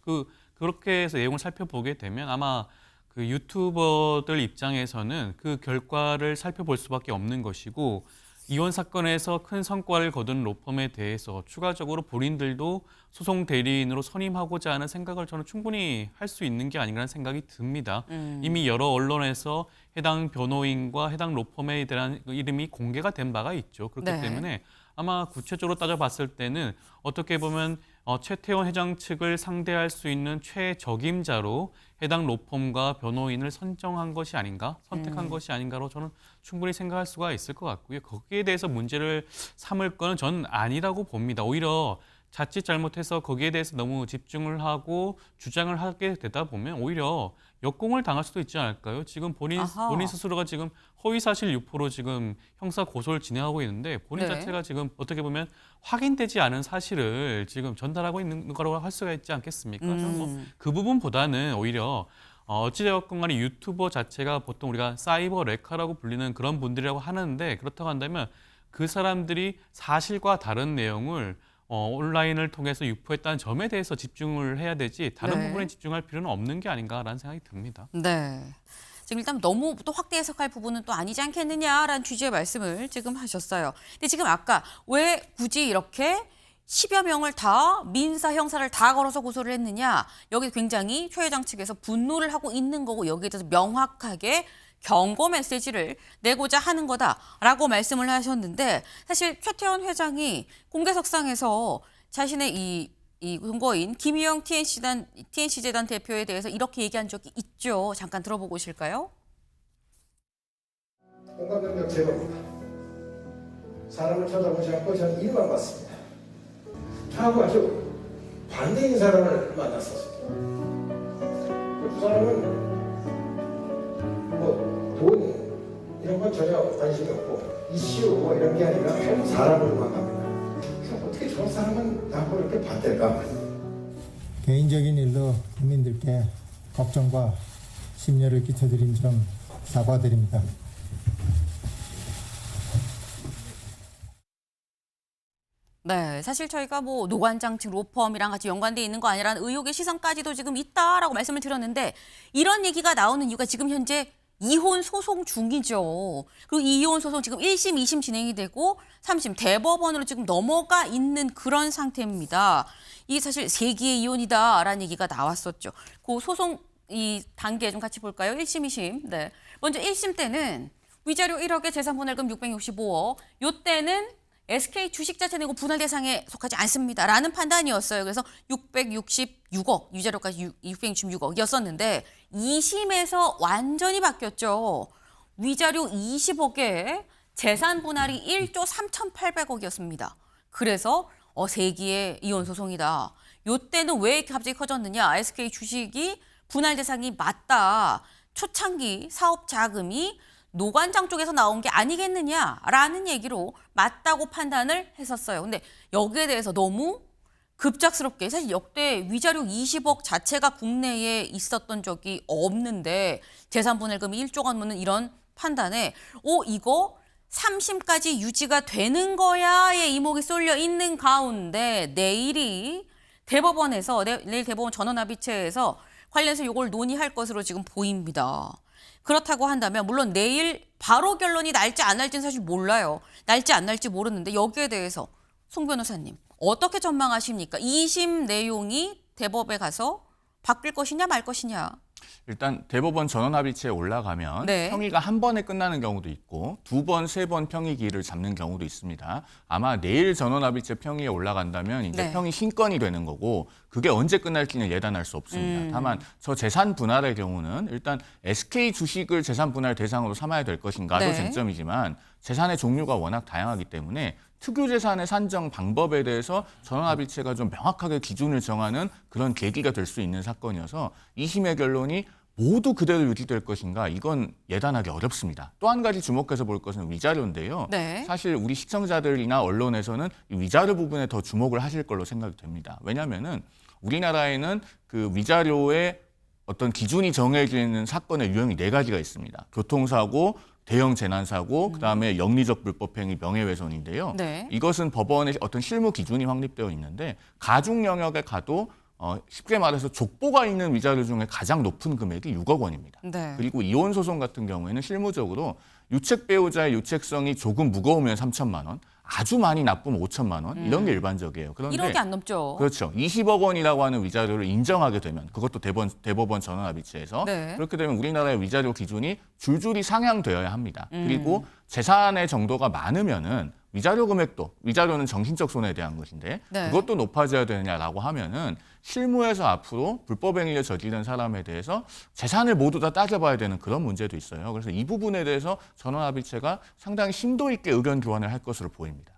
그렇게 해서 내용을 살펴보게 되면 아마 그 유튜버들 입장에서는 그 결과를 살펴볼 수밖에 없는 것이고 이혼 사건에서 큰 성과를 거둔 로펌에 대해서 추가적으로 본인들도 소송 대리인으로 선임하고자 하는 생각을 저는 충분히 할 수 있는 게 아닌가라는 생각이 듭니다. 이미 여러 언론에서 해당 변호인과 해당 로펌에 대한 이름이 공개가 된 바가 있죠. 그렇기 네. 때문에 아마 구체적으로 따져봤을 때는 어떻게 보면 최태원 회장 측을 상대할 수 있는 최적임자로 해당 로펌과 변호인을 선정한 것이 아닌가, 선택한 것이 아닌가로 저는 충분히 생각할 수가 있을 것 같고요. 거기에 대해서 문제를 삼을 거는 저는 아니라고 봅니다. 오히려 자칫 잘못해서 거기에 대해서 너무 집중을 하고 주장을 하게 되다 보면 오히려 역공을 당할 수도 있지 않을까요? 지금 본인 스스로가 지금 허위사실 유포로 지금 형사 고소를 진행하고 있는데 본인 네. 자체가 지금 어떻게 보면 확인되지 않은 사실을 지금 전달하고 있는 거라고 할 수가 있지 않겠습니까? 저는 뭐 그 부분보다는 오히려 어찌되었건 간에 유튜버 자체가 보통 우리가 사이버 레카라고 불리는 그런 분들이라고 하는데 그렇다고 한다면 그 사람들이 사실과 다른 내용을 온라인을 통해서 유포했다는 점에 대해서 집중을 해야 되지 다른 네. 부분에 집중할 필요는 없는 게 아닌가라는 생각이 듭니다. 네. 지금 일단 너무 또 확대 해석할 부분은 또 아니지 않겠느냐라는 취지의 말씀을 지금 하셨어요. 근데 지금 아까 왜 굳이 이렇게 10여 명을 다 민사 형사를 다 걸어서 고소를 했느냐. 여기 굉장히 최 회장 측에서 분노를 하고 있는 거고 여기에 대해서 명확하게 경고 메시지를 내고자 하는 거다라고 말씀을 하셨는데 사실 최태원 회장이 공개석상에서 자신의 이 동거인 김희영 TNC재단 대표에 대해서 이렇게 얘기한 적이 있죠. 잠깐 들어보고 오실까요? 공감능력 제로입니다. 사람을 찾아보지 않고 저는 일만 봤습니다. 저하고 아주 반대인 사람을 만났었습니다. 그 사람은 돈 이런 건 전혀 관심이 없고 이슈 뭐 이런 게 아니라 사람을만 합니다. 그래서 어떻게 저 사람은 나하고 이렇게 반대일까? 개인적인 일로 국민들께 걱정과 심려를 끼쳐드린 점 사과드립니다. 네, 사실 저희가 뭐 노관장 측 로펌이랑 같이 연관돼 있는 거 아니라는 의혹의 시선까지도 지금 있다라고 말씀을 드렸는데 이런 얘기가 나오는 이유가 지금 현재 이혼 소송 중이죠. 그리고 이 이혼 소송 지금 1심, 2심 진행이 되고 3심 대법원으로 지금 넘어가 있는 그런 상태입니다. 이게 사실 세기의 이혼이다라는 얘기가 나왔었죠. 그 소송 이 단계 좀 같이 볼까요? 1심, 2심. 네. 먼저 1심 때는 위자료 1억에 재산분할금 665억. 요때는 SK 주식 자체 내고 분할 대상에 속하지 않습니다라는 판단이었어요. 그래서 666억, 위자료까지 666억이었었는데 2심에서 완전히 바뀌었죠. 위자료 20억에 재산 분할이 1조 3,800억이었습니다. 그래서 세기의 이혼 소송이다. 요때는 왜 이렇게 갑자기 커졌느냐. SK 주식이 분할 대상이 맞다. 초창기 사업 자금이 노관장 쪽에서 나온 게 아니겠느냐라는 얘기로 맞다고 판단을 했었어요. 근데 여기에 대해서 너무 급작스럽게 사실 역대 위자료 20억 자체가 국내에 있었던 적이 없는데 재산분할금이 1조가 넘는 이런 판단에 이거 3심까지 유지가 되는 거야의 이목이 쏠려 있는 가운데 내일 대법원 전원합의체에서 관련해서 이걸 논의할 것으로 지금 보입니다. 그렇다고 한다면 물론 내일 바로 결론이 날지 안 날지는 사실 몰라요. 날지 안 날지 모르는데 여기에 대해서 송 변호사님 어떻게 전망하십니까? 2심 내용이 대법에 가서 바뀔 것이냐 말 것이냐. 일단 대법원 전원합의체에 올라가면 네. 평의가 한 번에 끝나는 경우도 있고 2번, 3번 평의기일을 잡는 경우도 있습니다. 아마 내일 전원합의체 평의에 올라간다면 이제 네. 평의 신건이 되는 거고 그게 언제 끝날지는 예단할 수 없습니다. 다만 저 재산 분할의 경우는 일단 SK 주식을 재산 분할 대상으로 삼아야 될 것인가도 네. 쟁점이지만 재산의 종류가 워낙 다양하기 때문에 특유재산의 산정 방법에 대해서 전원합의체가 좀 명확하게 기준을 정하는 그런 계기가 될 수 있는 사건이어서 2심의 결론이 모두 그대로 유지될 것인가 이건 예단하기 어렵습니다. 또 한 가지 주목해서 볼 것은 위자료인데요. 네. 사실 우리 시청자들이나 언론에서는 이 위자료 부분에 더 주목을 하실 걸로 생각이 됩니다. 왜냐하면은 우리나라에는 그 위자료의 어떤 기준이 정해지는 사건의 유형이 4가지가 있습니다. 교통사고, 대형 재난사고, 그다음에 영리적 불법행위, 명예훼손인데요. 네. 이것은 법원의 어떤 실무 기준이 확립되어 있는데 가중 영역에 가도 쉽게 말해서 족보가 있는 위자료 중에 가장 높은 금액이 6억 원입니다. 네. 그리고 이혼 소송 같은 경우에는 실무적으로 유책 배우자의 유책성이 조금 무거우면 3천만 원, 아주 많이 나쁘면 5천만 원 이런 게 일반적이에요. 그런데 1억이 안 넘죠. 그렇죠. 20억 원이라고 하는 위자료를 인정하게 되면 그것도 대법원 전원합의체에서 네. 그렇게 되면 우리나라의 위자료 기준이 줄줄이 상향되어야 합니다. 그리고 재산의 정도가 많으면은 위자료 금액도 위자료는 정신적 손해에 대한 것인데 네. 그것도 높아져야 되느냐라고 하면은 실무에서 앞으로 불법 행위를 저지른 사람에 대해서 재산을 모두 다 따져봐야 되는 그런 문제도 있어요. 그래서 이 부분에 대해서 전원합의체가 상당히 심도 있게 의견 교환을 할 것으로 보입니다.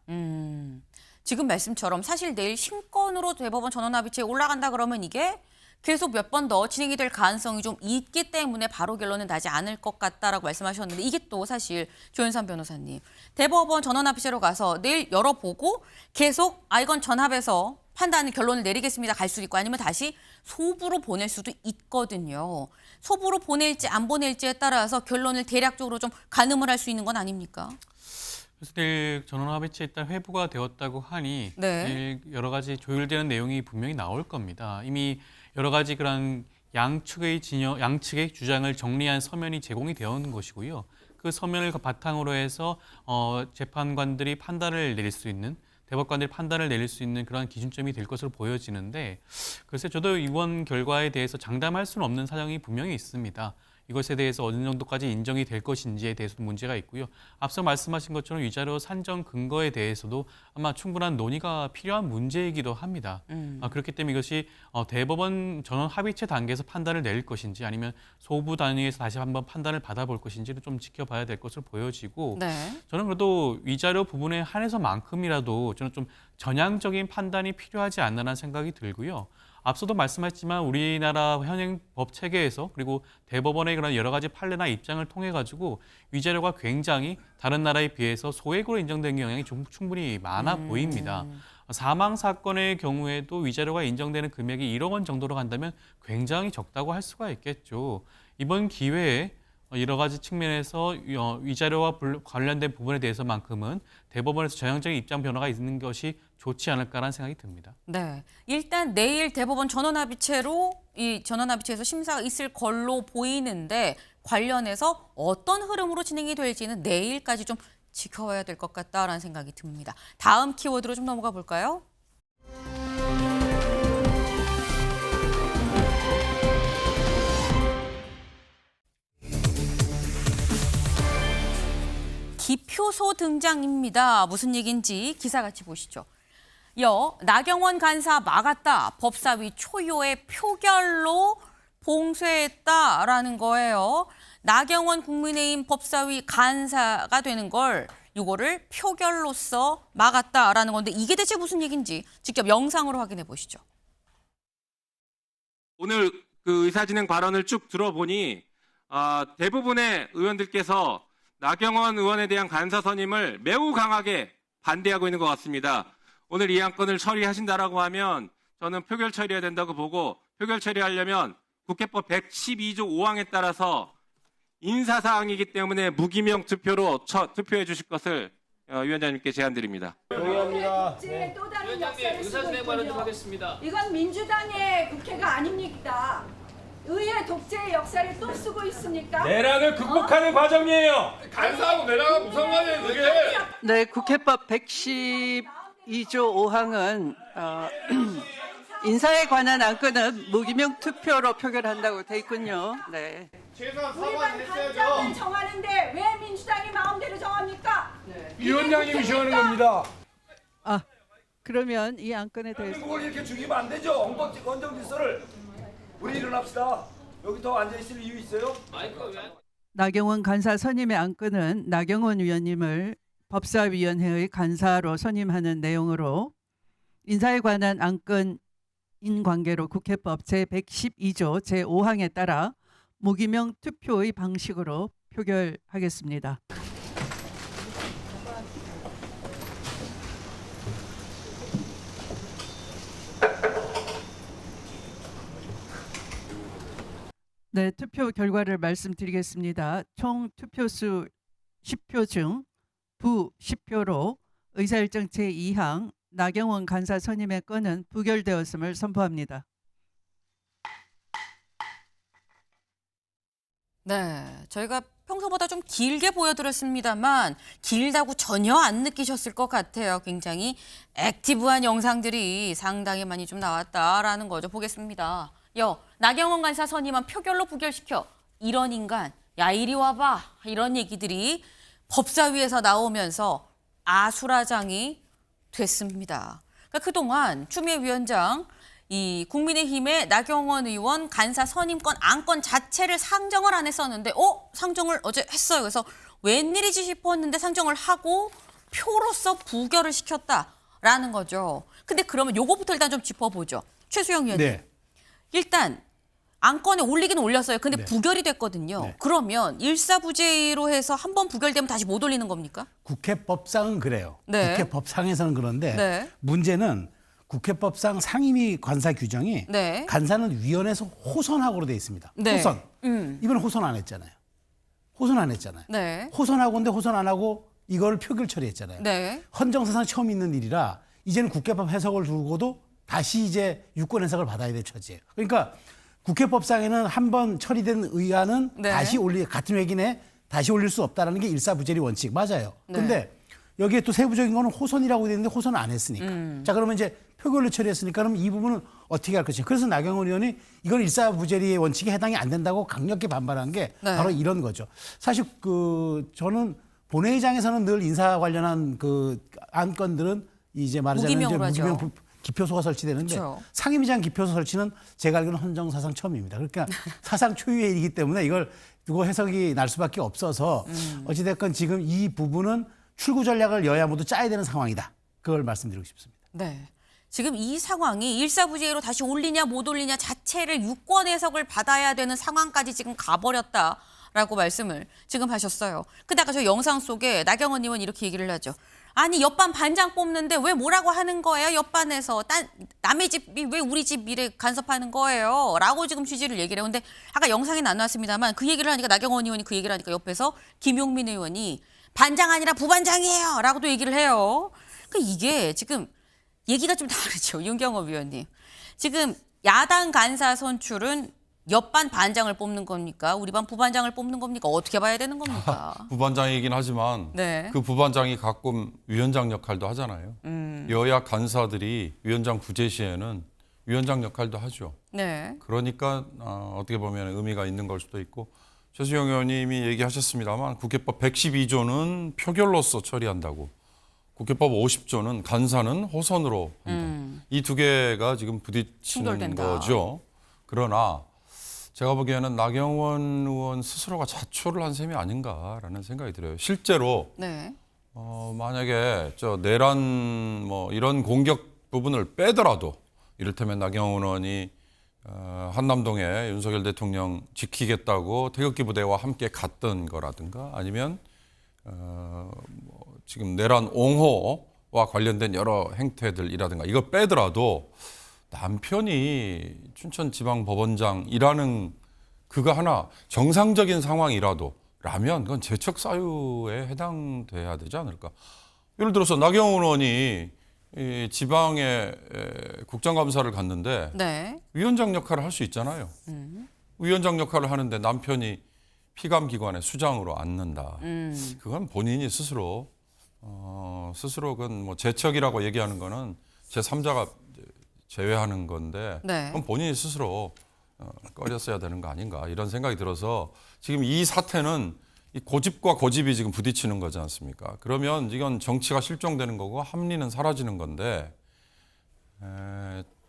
지금 말씀처럼 사실 내일 신건으로 대법원 전원합의체에 올라간다 그러면 이게 계속 몇 번 더 진행이 될 가능성이 좀 있기 때문에 바로 결론은 나지 않을 것 같다라고 말씀하셨는데 이게 또 사실 조윤선 변호사님 대법원 전원합의체로 가서 내일 열어보고 계속 이건 전합에서 판단을 결론을 내리겠습니다 갈 수도 있고 아니면 다시 소부로 보낼 수도 있거든요. 소부로 보낼지 안 보낼지에 따라서 결론을 대략적으로 좀 가늠을 할 수 있는 건 아닙니까? 그래서 내일 전원합의체 일단 회부가 되었다고 하니 네. 내일 여러 가지 조율되는 내용이 분명히 나올 겁니다. 이미 여러 가지 그런 양측의 주장을 정리한 서면이 제공이 되어 있는 것이고요. 그 서면을 바탕으로 해서 재판관들이 판단을 내릴 수 있는 대법관들이 판단을 내릴 수 있는 그런 기준점이 될 것으로 보여지는데 글쎄 저도 이번 결과에 대해서 장담할 수는 없는 사정이 분명히 있습니다. 이것에 대해서 어느 정도까지 인정이 될 것인지에 대해서도 문제가 있고요. 앞서 말씀하신 것처럼 위자료 산정 근거에 대해서도 아마 충분한 논의가 필요한 문제이기도 합니다. 그렇기 때문에 이것이 대법원 전원 합의체 단계에서 판단을 내릴 것인지 아니면 소부 단위에서 다시 한번 판단을 받아볼 것인지를 좀 지켜봐야 될 것으로 보여지고 네. 저는 그래도 위자료 부분에 한해서만큼이라도 저는 좀 전향적인 판단이 필요하지 않나라는 생각이 들고요. 앞서도 말씀하셨지만 우리나라 현행 법 체계에서 그리고 대법원의 그런 여러 가지 판례나 입장을 통해 가지고 위자료가 굉장히 다른 나라에 비해서 소액으로 인정된 경향이 좀 충분히 많아 보입니다. 사망 사건의 경우에도 위자료가 인정되는 금액이 1억 원 정도로 간다면 굉장히 적다고 할 수가 있겠죠. 이번 기회에 여러 가지 측면에서 위자료와 관련된 부분에 대해서만큼은 대법원에서 전향적인 입장 변화가 있는 것이 좋지 않을까라는 생각이 듭니다. 네, 일단 내일 대법원 전원합의체로 이 전원합의체에서 심사가 있을 걸로 보이는데 관련해서 어떤 흐름으로 진행이 될지는 내일까지 좀 지켜봐야 될 것 같다라는 생각이 듭니다. 다음 키워드로 좀 넘어가 볼까요? 기표소 등장입니다. 무슨 얘기인지 기사 같이 보시죠. 나경원 간사 막았다. 법사위 초유의 표결로 봉쇄했다라는 거예요. 나경원 국민의힘 법사위 간사가 되는 걸 이거를 표결로서 막았다라는 건데 이게 대체 무슨 얘기인지 직접 영상으로 확인해 보시죠. 오늘 그 의사진행 발언을 쭉 들어보니 대부분의 의원들께서 나경원 의원에 대한 간사 선임을 매우 강하게 반대하고 있는 것 같습니다. 오늘 이 안건을 처리하신다라고 하면 저는 표결 처리해야 된다고 보고 표결 처리하려면 국회법 112조 5항에 따라서 인사사항이기 때문에 무기명 투표로 투표해 주실 것을 위원장님께 제안드립니다. 동의합니다. 네. 또 다른 역사를 의사진행 발언 좀 하겠습니다. 이건 민주당의 국회가 아닙니까? 의회 독재의 역사를 또 쓰고 있습니까? 내란을 극복하는 과정이에요. 간사하고 내란하고 무슨 관계예요, 그게? 네, 국회법 112조 5항은 인사에 관한 안건은 무기명 투표로 표결한다고 돼 있군요. 네. 우리 반 반장을 정하는데 왜 민주당이 마음대로 정합니까? 위원장님이 정하는 겁니다. 아, 그러면 이 안건에 대해서 그걸 이렇게 죽이면 안 되죠. 헌정 질서를. 우리 일어납시다. 여기 더 앉아 있을 이유 있어요? 나경원 간사 선임의 안건은 나경원 위원님을 법사위원회의 간사로 선임하는 내용으로 인사에 관한 안건인 관계로 국회법 제112조 제5항에 따라 무기명 투표의 방식으로 표결하겠습니다. 네, 투표 결과를 말씀드리겠습니다. 총 투표수 10표 중 부 10표로 의사일정 제2항 나경원 간사 선임의 건은 부결되었음을 선포합니다. 네, 저희가 평소보다 좀 길게 보여드렸습니다만 길다고 전혀 안 느끼셨을 것 같아요. 굉장히 액티브한 영상들이 상당히 많이 좀 나왔다라는 거죠. 보겠습니다. 나경원 간사 선임한 표결로 부결시켜. 이런 인간, 야 이리 와봐. 이런 얘기들이 법사위에서 나오면서 아수라장이 됐습니다. 그러니까 그동안 추미애 위원장, 이 국민의힘의 나경원 의원 간사 선임권 안건 자체를 상정을 안 했었는데 상정을 어제 했어요. 그래서 웬일이지 싶었는데 상정을 하고 표로서 부결을 시켰다라는 거죠. 근데 그러면 요거부터 일단 좀 짚어보죠. 최수영 위원님. 네. 일단 안건에 올리긴 올렸어요. 근데 네. 부결이 됐거든요. 네. 그러면 일사부재로 해서 한번 부결되면 다시 못 올리는 겁니까? 국회법상은 그래요. 네. 국회법상에서는 그런데 네. 문제는 국회법상 상임위 관사 규정이 네. 간사는 위원회에서 호선하고로 돼 있습니다. 네. 호선. 이번에 호선 안 했잖아요. 호선 안 했잖아요. 네. 호선하고 근데 호선 안 하고 이걸 표결 처리했잖아요. 네. 헌정사상 처음 있는 일이라 이제는 국회법 해석을 두고도 다시 이제 유권 해석을 받아야 될 처지예요. 그러니까 국회법상에는 한 번 처리된 의안은 네. 다시 같은 회기 내에 다시 올릴 수 없다는 게 일사부재리 원칙 맞아요. 그런데 네. 여기에 또 세부적인 거는 호선이라고 되어 있는데 호선을 안 했으니까. 자 그러면 이제 표결로 처리했으니까 그럼 이 부분은 어떻게 할 것이냐. 그래서 나경원 의원이 이건 일사부재리의 원칙에 해당이 안 된다고 강력히 반발한 게 네. 바로 이런 거죠. 사실 저는 본회의장에서는 늘 인사 관련한 안건들은 이제 말하자면 무기명으로 이제 하죠. 무기명 기표소가 설치되는데 그렇죠. 상임위장 기표소 설치는 제가 알기로는 헌정사상 처음입니다. 그러니까 사상 초유의 일이기 때문에 이걸 두고 해석이 날 수밖에 없어서 어찌됐건 지금 이 부분은 출구 전략을 여야 모두 짜야 되는 상황이다. 그걸 말씀드리고 싶습니다. 네. 지금 이 상황이 일사부재로 다시 올리냐 못 올리냐 자체를 유권 해석을 받아야 되는 상황까지 지금 가버렸다라고 말씀을 지금 하셨어요. 근데 아까 저 영상 속에 나경원 의원 이렇게 얘기를 하죠. 아니 옆반 반장 뽑는데 왜 뭐라고 하는 거예요? 옆반에서 남의 집이 왜 우리 집 미래 간섭하는 거예요? 라고 지금 취지를 얘기를 해요. 근데 아까 영상에 안 나왔습니다만 그 얘기를 하니까 나경원 의원이 그 얘기를 하니까 옆에서 김용민 의원이 반장 아니라 부반장이에요. 라고도 얘기를 해요. 그러니까 이게 지금 얘기가 좀 다르죠. 윤경호 위원님. 지금 야당 간사 선출은 옆반 반장을 뽑는 겁니까? 우리 반 부반장을 뽑는 겁니까? 어떻게 봐야 되는 겁니까? 부반장이긴 하지만 네. 그 부반장이 가끔 위원장 역할도 하잖아요. 여야 간사들이 위원장 부재 시에는 위원장 역할도 하죠. 네. 그러니까 어떻게 보면 의미가 있는 걸 수도 있고 최수영 의원님이 얘기하셨습니다만 국회법 112조는 표결로서 처리한다고. 국회법 50조는 간사는 호선으로 한다. 이 두 개가 지금 부딪히는 충돌된다. 거죠. 그러나 제가 보기에는 나경원 의원 스스로가 자초를 한 셈이 아닌가라는 생각이 들어요. 실제로 네. 만약에 내란 이런 공격 부분을 빼더라도 이를테면 나경원 의원이 한남동에 윤석열 대통령 지키겠다고 태극기 부대와 함께 갔던 거라든가 아니면 지금 내란 옹호와 관련된 여러 행태들이라든가 이거 빼더라도 남편이 춘천지방법원장이라는 그거 하나 정상적인 상황이라도 라면 그건 재척 사유에 해당돼야 되지 않을까. 예를 들어서 나경원 의원이 이 지방에 국정감사를 갔는데 네. 위원장 역할을 할 수 있잖아요. 위원장 역할을 하는데 남편이 피감기관에 수장으로 앉는다. 그건 본인이 스스로 그건 재척이라고 얘기하는 거는 제3자가 제외하는 건데 네. 그럼 본인이 스스로 꺼렸어야 되는 거 아닌가 이런 생각이 들어서 지금 이 사태는 이 고집과 고집이 지금 부딪히는 거지 않습니까? 그러면 이건 정치가 실종되는 거고 합리는 사라지는 건데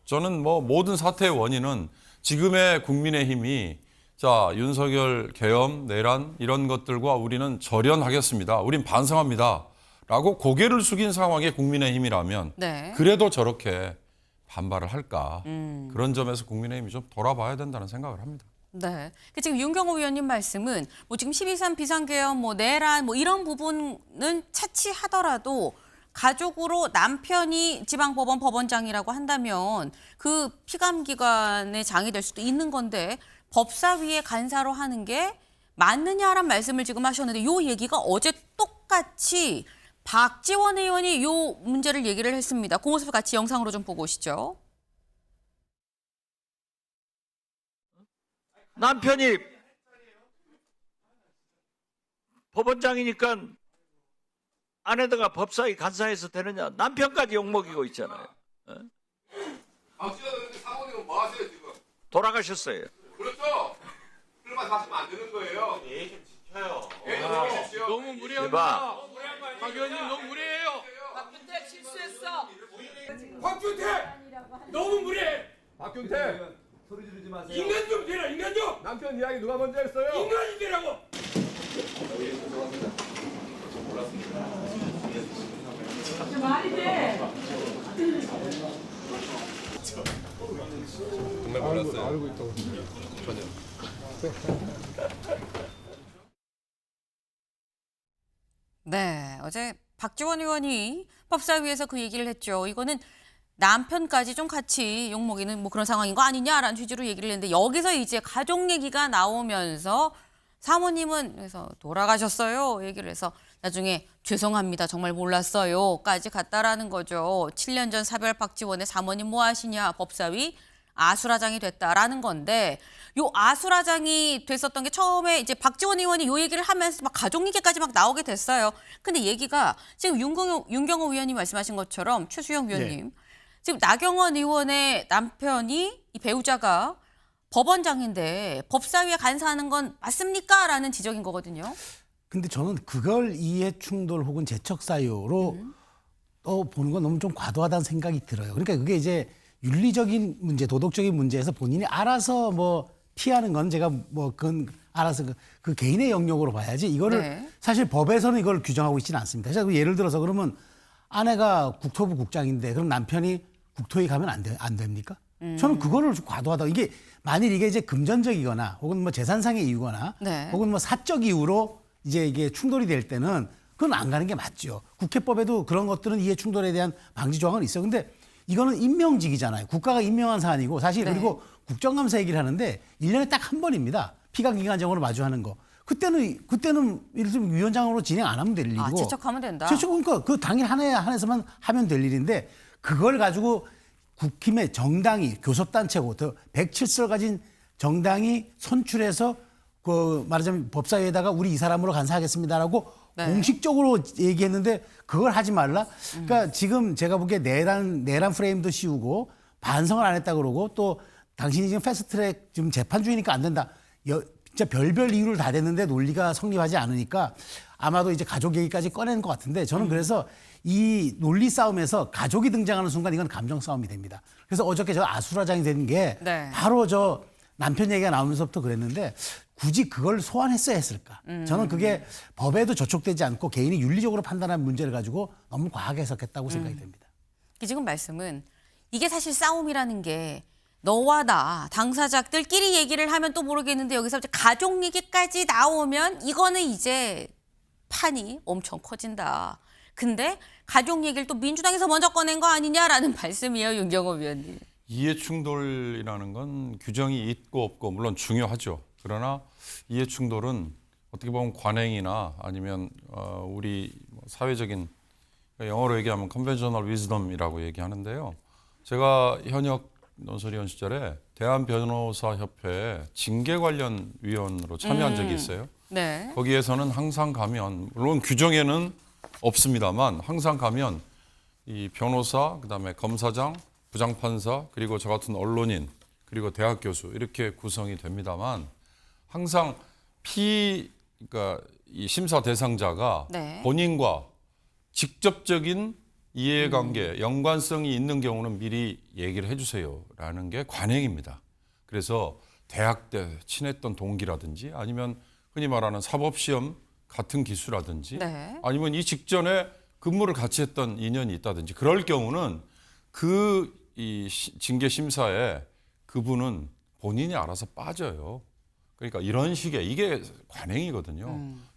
저는 뭐 모든 사태의 원인은 지금의 국민의힘이 자 윤석열 계엄, 내란 이런 것들과 우리는 절연하겠습니다. 우린 반성합니다. 라고 고개를 숙인 상황의 국민의힘이라면 네. 그래도 저렇게 반발을 할까. 그런 점에서 국민의힘이 좀 돌아봐야 된다는 생각을 합니다. 네. 지금 윤경호 위원님 말씀은 뭐 지금 12.3 비상계엄, 뭐 내란, 뭐 이런 부분은 차치하더라도 가족으로 남편이 지방법원 법원장이라고 한다면 그 피감기관의 장이 될 수도 있는 건데 법사위에 간사로 하는 게 맞느냐라는 말씀을 지금 하셨는데 요 얘기가 어제 똑같이 박지원 의원이 요 문제를 얘기를 했습니다. 그 모습을 같이 영상으로 좀 보고 오시죠. 남편이 법원장이니까 아내가 법사위 간사해서 되느냐. 남편까지 욕먹이고 있잖아요. 박지원 의원님 사모님은 뭐 하세요 지금? 돌아가셨어요. 그렇죠? 그러면 하시면 안 되는 거예요. 예의 좀 지켜요. 너무 무리합니다. 박 의원님 너무 무리해요. 박준택 실수했어. 박준택 너무 무리해. 박균태 소리 지르지 마세요. 인간 좀 되라 인간 좀. 남편 이야기 누가 먼저 했어요? 인간이 되라고. 말이 돼. 정말 몰랐어요. 알고 있다고. 전혀. 네, 어제 박지원 의원이 법사위에서 그 얘기를 했죠. 이거는 남편까지 좀 같이 욕먹이는 뭐 그런 상황인 거 아니냐라는 취지로 얘기를 했는데 여기서 이제 가족 얘기가 나오면서 사모님은 그래서 돌아가셨어요 얘기를 해서 나중에 죄송합니다 정말 몰랐어요까지 갔다라는 거죠. 7년 전 사별 박지원의 사모님 뭐 하시냐 법사위 아수라장이 됐다라는 건데 요 아수라장이 됐었던 게 처음에 이제 박지원 의원이 요 얘기를 하면서 막 가족 얘기까지 막 나오게 됐어요. 근데 얘기가 지금 윤경호 위원님 말씀하신 것처럼 최수영 위원님 지금 나경원 의원의 남편이 이 배우자가 법원장인데 법사위에 간사하는 건 맞습니까? 라는 지적인 거거든요. 근데 저는 그걸 이해 충돌 혹은 재척 사유로 보는 건 너무 좀 과도하다는 생각이 들어요. 그러니까 그게 이제 윤리적인 문제, 도덕적인 문제에서 본인이 알아서 뭐 피하는 건 제가 뭐 그건 알아서 그 개인의 영역으로 봐야지 이거를 사실 법에서는 이걸 규정하고 있지는 않습니다. 그래서 예를 들어서 그러면 아내가 국토부 국장인데 그럼 남편이 국토위 가면 안 됩니까? 저는 그거를 좀 과도하다. 이게 만일 이게 이제 금전적이거나 혹은 뭐 재산상의 이유거나 혹은 뭐 사적 이유로 이제 이게 충돌이 될 때는 그건 안 가는 게 맞죠. 국회법에도 그런 것들은 이해 충돌에 대한 방지 조항은 있어요. 근데 이거는 임명직이잖아요. 국가가 임명한 사안이고 사실 그리고 국정감사 얘기를 하는데 1년에 딱 한 번입니다. 피감기관장으로 마주하는 거. 그때는 예를 들면 위원장으로 진행 안 하면 될 일이고. 아, 제척하면 된다. 그러니까 그 당일 한 해에서만 하면 될 일인데 그걸 가지고 국힘의 정당이 교섭단체고 더 107석 가진 정당이 선출해서 그 말하자면 법사위에다가 우리 이 사람으로 간사하겠습니다라고 공식적으로 얘기했는데 그걸 하지 말라. 그러니까 지금 제가 보기에 내란 프레임도 씌우고 반성을 안 했다 그러고 또 당신이 지금 패스트트랙 지금 재판 중이니까 안 된다. 진짜 별별 이유를 다 댔는데 논리가 성립하지 않으니까 아마도 이제 가족 얘기까지 꺼내는 것 같은데 저는 그래서 이 논리 싸움에서 가족이 등장하는 순간 이건 감정 싸움이 됩니다. 그래서 어저께 저 아수라장이 된 게 바로 저 남편 얘기가 나오면서부터 그랬는데 굳이 그걸 소환했어야 했을까? 저는 그게 법에도 저촉되지 않고 개인이 윤리적으로 판단한 문제를 가지고 너무 과하게 해석했다고 생각이 됩니다. 지금 말씀은 이게 사실 싸움이라는 게 너와 나 당사자들끼리 얘기를 하면 또 모르겠는데 여기서 이제 가족 얘기까지 나오면 이거는 이제 판이 엄청 커진다. 근데 가족 얘기를 또 민주당에서 먼저 꺼낸 거 아니냐라는 말씀이에요, 윤경호 위원님. 이해 충돌이라는 건 규정이 있고 없고 물론 중요하죠. 그러나 이해 충돌은 어떻게 보면 관행이나 아니면 우리 사회적인 영어로 얘기하면 컨벤셔널 위즈덤이라고 얘기하는데요. 제가 현역 논설위원 시절에 대한변호사협회 징계 관련 위원으로 참여한 적이 있어요. 거기에서는 항상 가면 물론 규정에는 없습니다만 항상 가면 이 변호사 그다음에 검사장 부장판사 그리고 저 같은 언론인 그리고 대학 교수 이렇게 구성이 됩니다만 항상 그러니까 이 심사 대상자가 네. 본인과 직접적인 이해관계, 연관성이 있는 경우는 미리 얘기를 해주세요라는 게 관행입니다. 그래서 대학 때 친했던 동기라든지 아니면 흔히 말하는 사법시험 같은 기수라든지 네. 아니면 이 직전에 근무를 같이 했던 인연이 있다든지 그럴 경우는 이 징계 심사에 그분은 본인이 알아서 빠져요. 그러니까 이런 식의 이게 관행이거든요.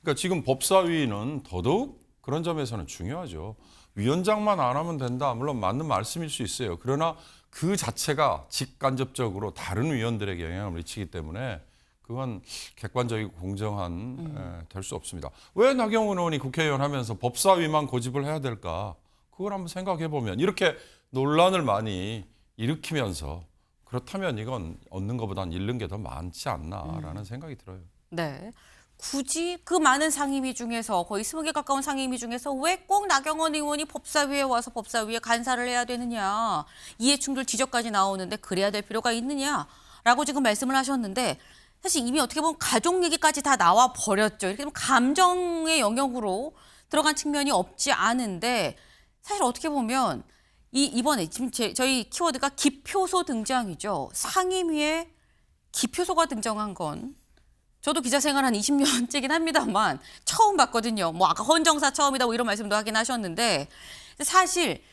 그러니까 지금 법사위는 더더욱 그런 점에서는 중요하죠. 위원장만 안 하면 된다. 물론 맞는 말씀일 수 있어요. 그러나 그 자체가 직간접적으로 다른 위원들에게 영향을 미치기 때문에 그건 객관적이고 공정한 될 수 없습니다. 왜 나경원 의원이 국회의원 하면서 법사위만 고집을 해야 될까? 그걸 한번 생각해 보면 이렇게 논란을 많이 일으키면서 그렇다면 이건 얻는 것보다는 잃는 게 더 많지 않나라는 생각이 들어요. 네. 굳이 그 많은 상임위 중에서 거의 20개 가까운 상임위 중에서 왜 꼭 나경원 의원이 법사위에 와서 법사위에 간사를 해야 되느냐. 이해충돌 지적까지 나오는데 그래야 될 필요가 있느냐라고 지금 말씀을 하셨는데 사실 이미 어떻게 보면 가족 얘기까지 다 나와 버렸죠. 이렇게 되면 감정의 영역으로 들어간 측면이 없지 않은데 사실 어떻게 보면 이번에 지금 저희 키워드가 기표소 등장이죠. 상임위에 기표소가 등장한 건 저도 기자 생활 한 20년째긴 합니다만 처음 봤거든요. 뭐 아까 헌정사 처음이다 뭐 이런 말씀도 하긴 하셨는데 사실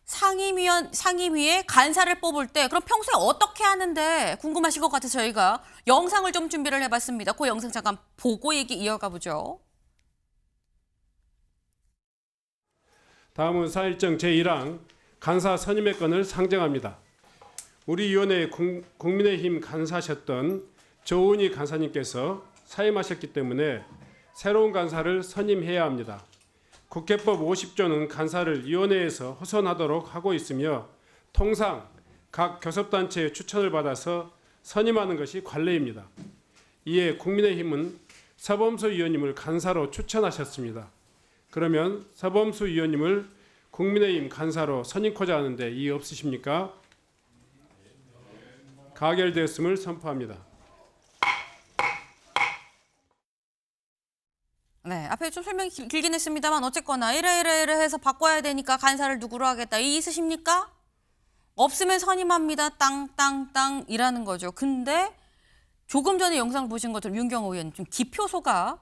상임위에 간사를 뽑을 때 그럼 평소에 어떻게 하는데 궁금하실 것 같아서 저희가 영상을 좀 준비를 해봤습니다. 그 영상 잠깐 보고 얘기 이어가 보죠. 다음은 사일정 제1항 간사 선임의 건을 상정합니다. 우리 위원회 국민의힘 간사셨던 조은희 간사님께서 사임하셨기 때문에 새로운 간사를 선임해야 합니다. 국회법 50조는 간사를 위원회에서 호선하도록 하고 있으며 통상 각 교섭단체의 추천을 받아서 선임하는 것이 관례입니다. 이에 국민의힘은 서범수 의원님을 간사로 추천하셨습니다. 그러면 서범수 의원님을 국민의힘 간사로 선임코자 하는데 이의 없으십니까? 가결되었음을 선포합니다. 네, 앞에 좀 설명이 길긴 했습니다만 어쨌거나 이래 해서 바꿔야 되니까 간사를 누구로 하겠다. 이 있으십니까? 없으면 선임합니다. 땅이라는 거죠. 근데 조금 전에 영상을 보신 것처럼 윤경호 의원 좀 기표소가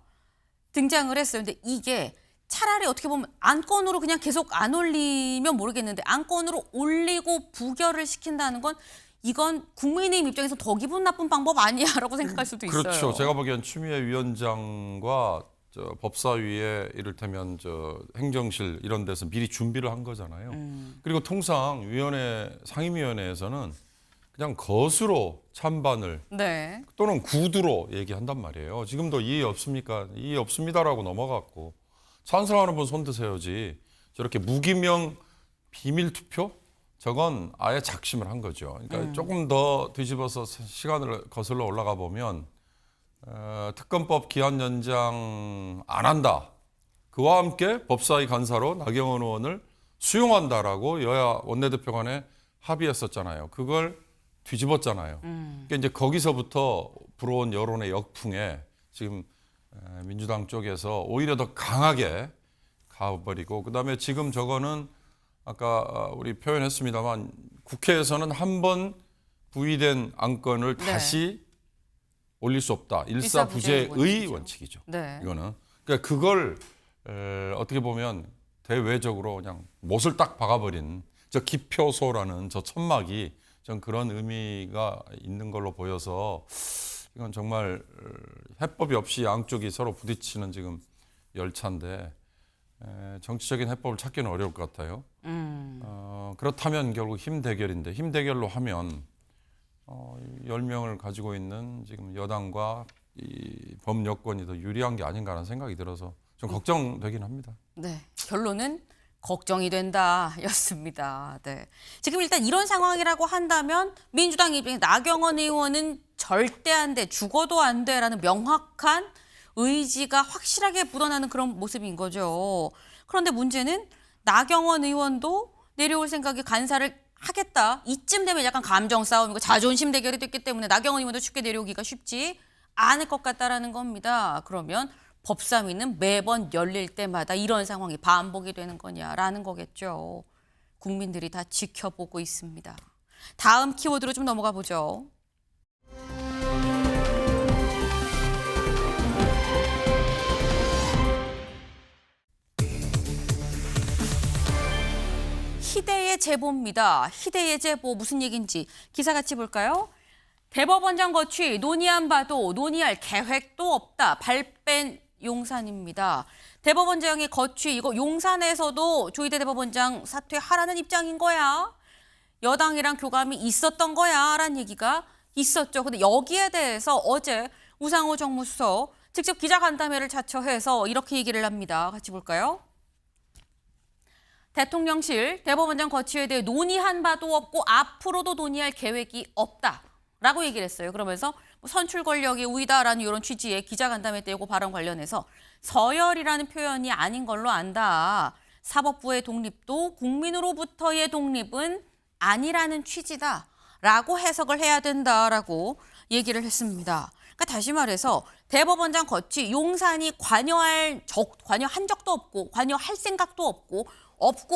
등장을 했어요. 근데 이게 차라리 어떻게 보면 안건으로 그냥 계속 안 올리면 모르겠는데 안건으로 올리고 부결을 시킨다는 건 이건 국민의힘 입장에서 더 기분 나쁜 방법 아니야라고 생각할 수도 있어요. 그렇죠. 제가 보기엔 추미애 위원장과 법사위에 이를테면 행정실 이런 데서 미리 준비를 한 거잖아요. 그리고 통상 상임위원회에서는 그냥 것으로 찬반을 네. 또는 구두로 얘기한단 말이에요. 지금도 이의 없습니까? 이의 없습니다라고 넘어갔고 찬성하는 분 손 드세요지 저렇게 무기명 비밀 투표? 저건 아예 작심을 한 거죠. 그러니까 조금 더 뒤집어서 시간을 거슬러 올라가 보면 특검법 기한 연장 안 한다. 그와 함께 법사위 간사로 나경원 의원을 수용한다라고 여야 원내대표 간에 합의했었잖아요. 그걸 뒤집었잖아요. 그러니까 이제 거기서부터 불어온 여론의 역풍에 지금 민주당 쪽에서 오히려 더 강하게 가버리고 그다음에 지금 저거는 아까 우리 표현했습니다만 국회에서는 한 번 부의된 안건을 네. 다시 올릴 수 없다. 일사부재의 원칙이죠. 네. 이거는 그러니까 그걸 어떻게 보면 대외적으로 그냥 못을 딱 박아버린 저 기표소라는 저 천막이 전 그런 의미가 있는 걸로 보여서 이건 정말 해법이 없이 양쪽이 서로 부딪히는 지금 열차인데 정치적인 해법을 찾기는 어려울 것 같아요. 그렇다면 결국 힘 대결인데 힘 대결로 하면 10명을 가지고 있는 지금 여당과 이 범여권이 더 유리한 게 아닌가 하는 생각이 들어서 좀 걱정되긴 합니다. 네, 결론은 걱정이 된다였습니다. 네. 지금 일단 이런 상황이라고 한다면 민주당 입장에 나경원 의원은 절대 안 돼, 죽어도 안 돼라는 명확한 의지가 확실하게 묻어나는 그런 모습인 거죠. 그런데 문제는 나경원 의원도 내려올 생각에 간사를 하겠다. 이쯤 되면 약간 감정 싸움이고 자존심 대결이 됐기 때문에 나경원 의원도 쉽게 내려오기가 쉽지 않을 것 같다라는 겁니다. 그러면 법사위는 매번 열릴 때마다 이런 상황이 반복이 되는 거냐라는 거겠죠. 국민들이 다 지켜보고 있습니다. 다음 키워드로 좀 넘어가 보죠. 희대의 제보입니다. 희대의 제보 무슨 얘기인지 기사 같이 볼까요? 대법원장 거취 논의안 봐도 논의할 계획도 없다. 발뺀 용산입니다. 대법원장의 거취 이거 용산에서도 조희대 대법원장 사퇴하라는 입장인 거야. 여당이랑 교감이 있었던 거야 라는 얘기가 있었죠. 근데 여기에 대해서 어제 우상호 정무수석 직접 기자간담회를 자처해서 이렇게 얘기를 합니다. 같이 볼까요? 대통령실 대법원장 거취에 대해 논의한 바도 없고 앞으로도 논의할 계획이 없다라고 얘기를 했어요. 그러면서 선출 권력이 우위다라는 이런 취지의 기자간담회 때 이거 발언 관련해서 서열이라는 표현이 아닌 걸로 안다. 사법부의 독립도 국민으로부터의 독립은 아니라는 취지다라고 해석을 해야 된다라고 얘기를 했습니다. 그러니까 다시 말해서 대법원장 거취 용산이 관여한 적도 없고 관여할 생각도 없고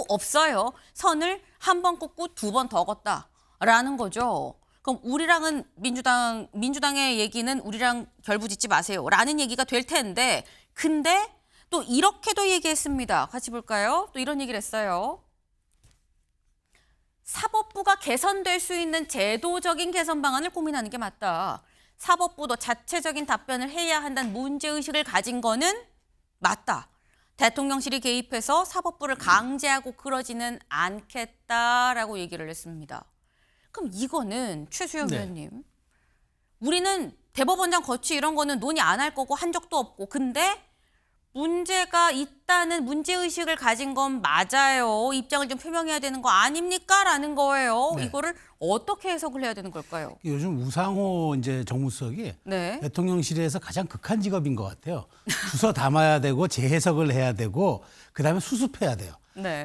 없어요. 선을 한 번 긋고 두 번 더 걷다라는 거죠. 그럼 우리랑은 민주당의 얘기는 우리랑 결부짓지 마세요라는 얘기가 될 텐데 근데 또 이렇게도 얘기했습니다. 같이 볼까요? 또 이런 얘기를 했어요. 사법부가 개선될 수 있는 제도적인 개선 방안을 고민하는 게 맞다. 사법부도 자체적인 답변을 해야 한다는 문제의식을 가진 거는 맞다. 대통령실이 개입해서 사법부를 강제하고 그러지는 않겠다라고 얘기를 했습니다. 그럼 이거는 최수영 의원님, 우리는 대법원장 거취 이런 거는 논의 안 할 거고 한 적도 없고 근데 문제가 있다는 문제의식을 가진 건 맞아요. 입장을 좀 표명해야 되는 거 아닙니까? 라는 거예요. 이거를 어떻게 해석을 해야 되는 걸까요? 요즘 우상호 이제 정무수석이 대통령실에서 가장 극한 직업인 것 같아요. 주워 담아야 되고 재해석을 해야 되고 그다음에 수습해야 돼요.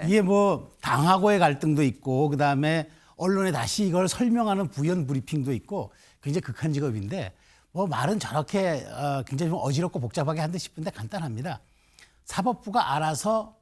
이게 뭐 당하고의 갈등도 있고 그다음에 언론에 다시 이걸 설명하는 부연 브리핑도 있고 굉장히 극한 직업인데 뭐 말은 저렇게 굉장히 좀 어지럽고 복잡하게 한 듯 싶은데 간단합니다. 사법부가 알아서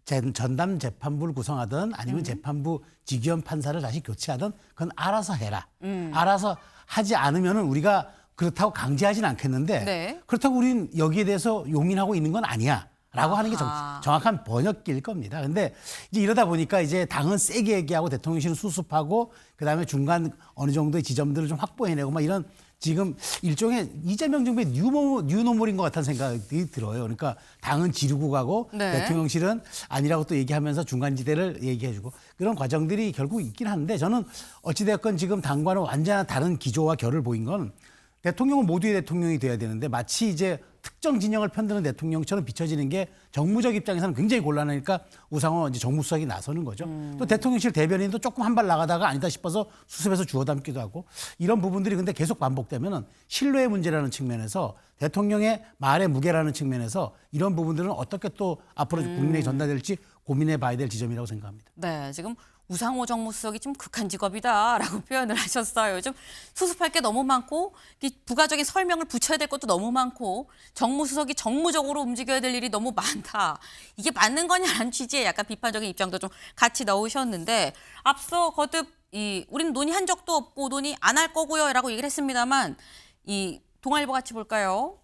전담 재판부를 구성하든 아니면 재판부 직위원 판사를 다시 교체하든 그건 알아서 해라. 알아서 하지 않으면 우리가 그렇다고 강제하진 않겠는데 그렇다고 우리는 여기에 대해서 용인하고 있는 건 아니야. 라고 하는 게 정확한 번역기일 겁니다. 근데 이제 이러다 보니까 이제 당은 세게 얘기하고 대통령실은 수습하고 그다음에 중간 어느 정도의 지점들을 좀 확보해내고 막 이런 지금 일종의 이재명 정부의 뉴노멀인 것 같다는 생각이 들어요. 그러니까 당은 지르고 가고 대통령실은 아니라고 또 얘기하면서 중간지대를 얘기해주고 그런 과정들이 결국 있긴 한데 저는 어찌되었건 지금 당과는 완전히 다른 기조와 결을 보인 건 대통령은 모두의 대통령이 돼야 되는데 마치 이제 특정 진영을 편드는 대통령처럼 비춰지는 게 정무적 입장에서는 굉장히 곤란하니까 우상호 이제 정무수석이 나서는 거죠. 또 대통령실 대변인도 조금 한 발 나가다가 아니다 싶어서 수습해서 주워 담기도 하고 이런 부분들이 근데 계속 반복되면은 신뢰의 문제라는 측면에서 대통령의 말의 무게라는 측면에서 이런 부분들은 어떻게 또 앞으로 국민에게 전달될지 고민해 봐야 될 지점이라고 생각합니다. 네, 지금 우상호 정무수석이 좀 극한 직업이다라고 표현을 하셨어요. 좀 수습할 게 너무 많고 부가적인 설명을 붙여야 될 것도 너무 많고 정무수석이 정무적으로 움직여야 될 일이 너무 많다. 이게 맞는 거냐라는 취지의 약간 비판적인 입장도 좀 같이 넣으셨는데 앞서 거듭 우리는 논의한 적도 없고 논의 안 할 거고요라고 얘기를 했습니다만 이 동아일보 같이 볼까요?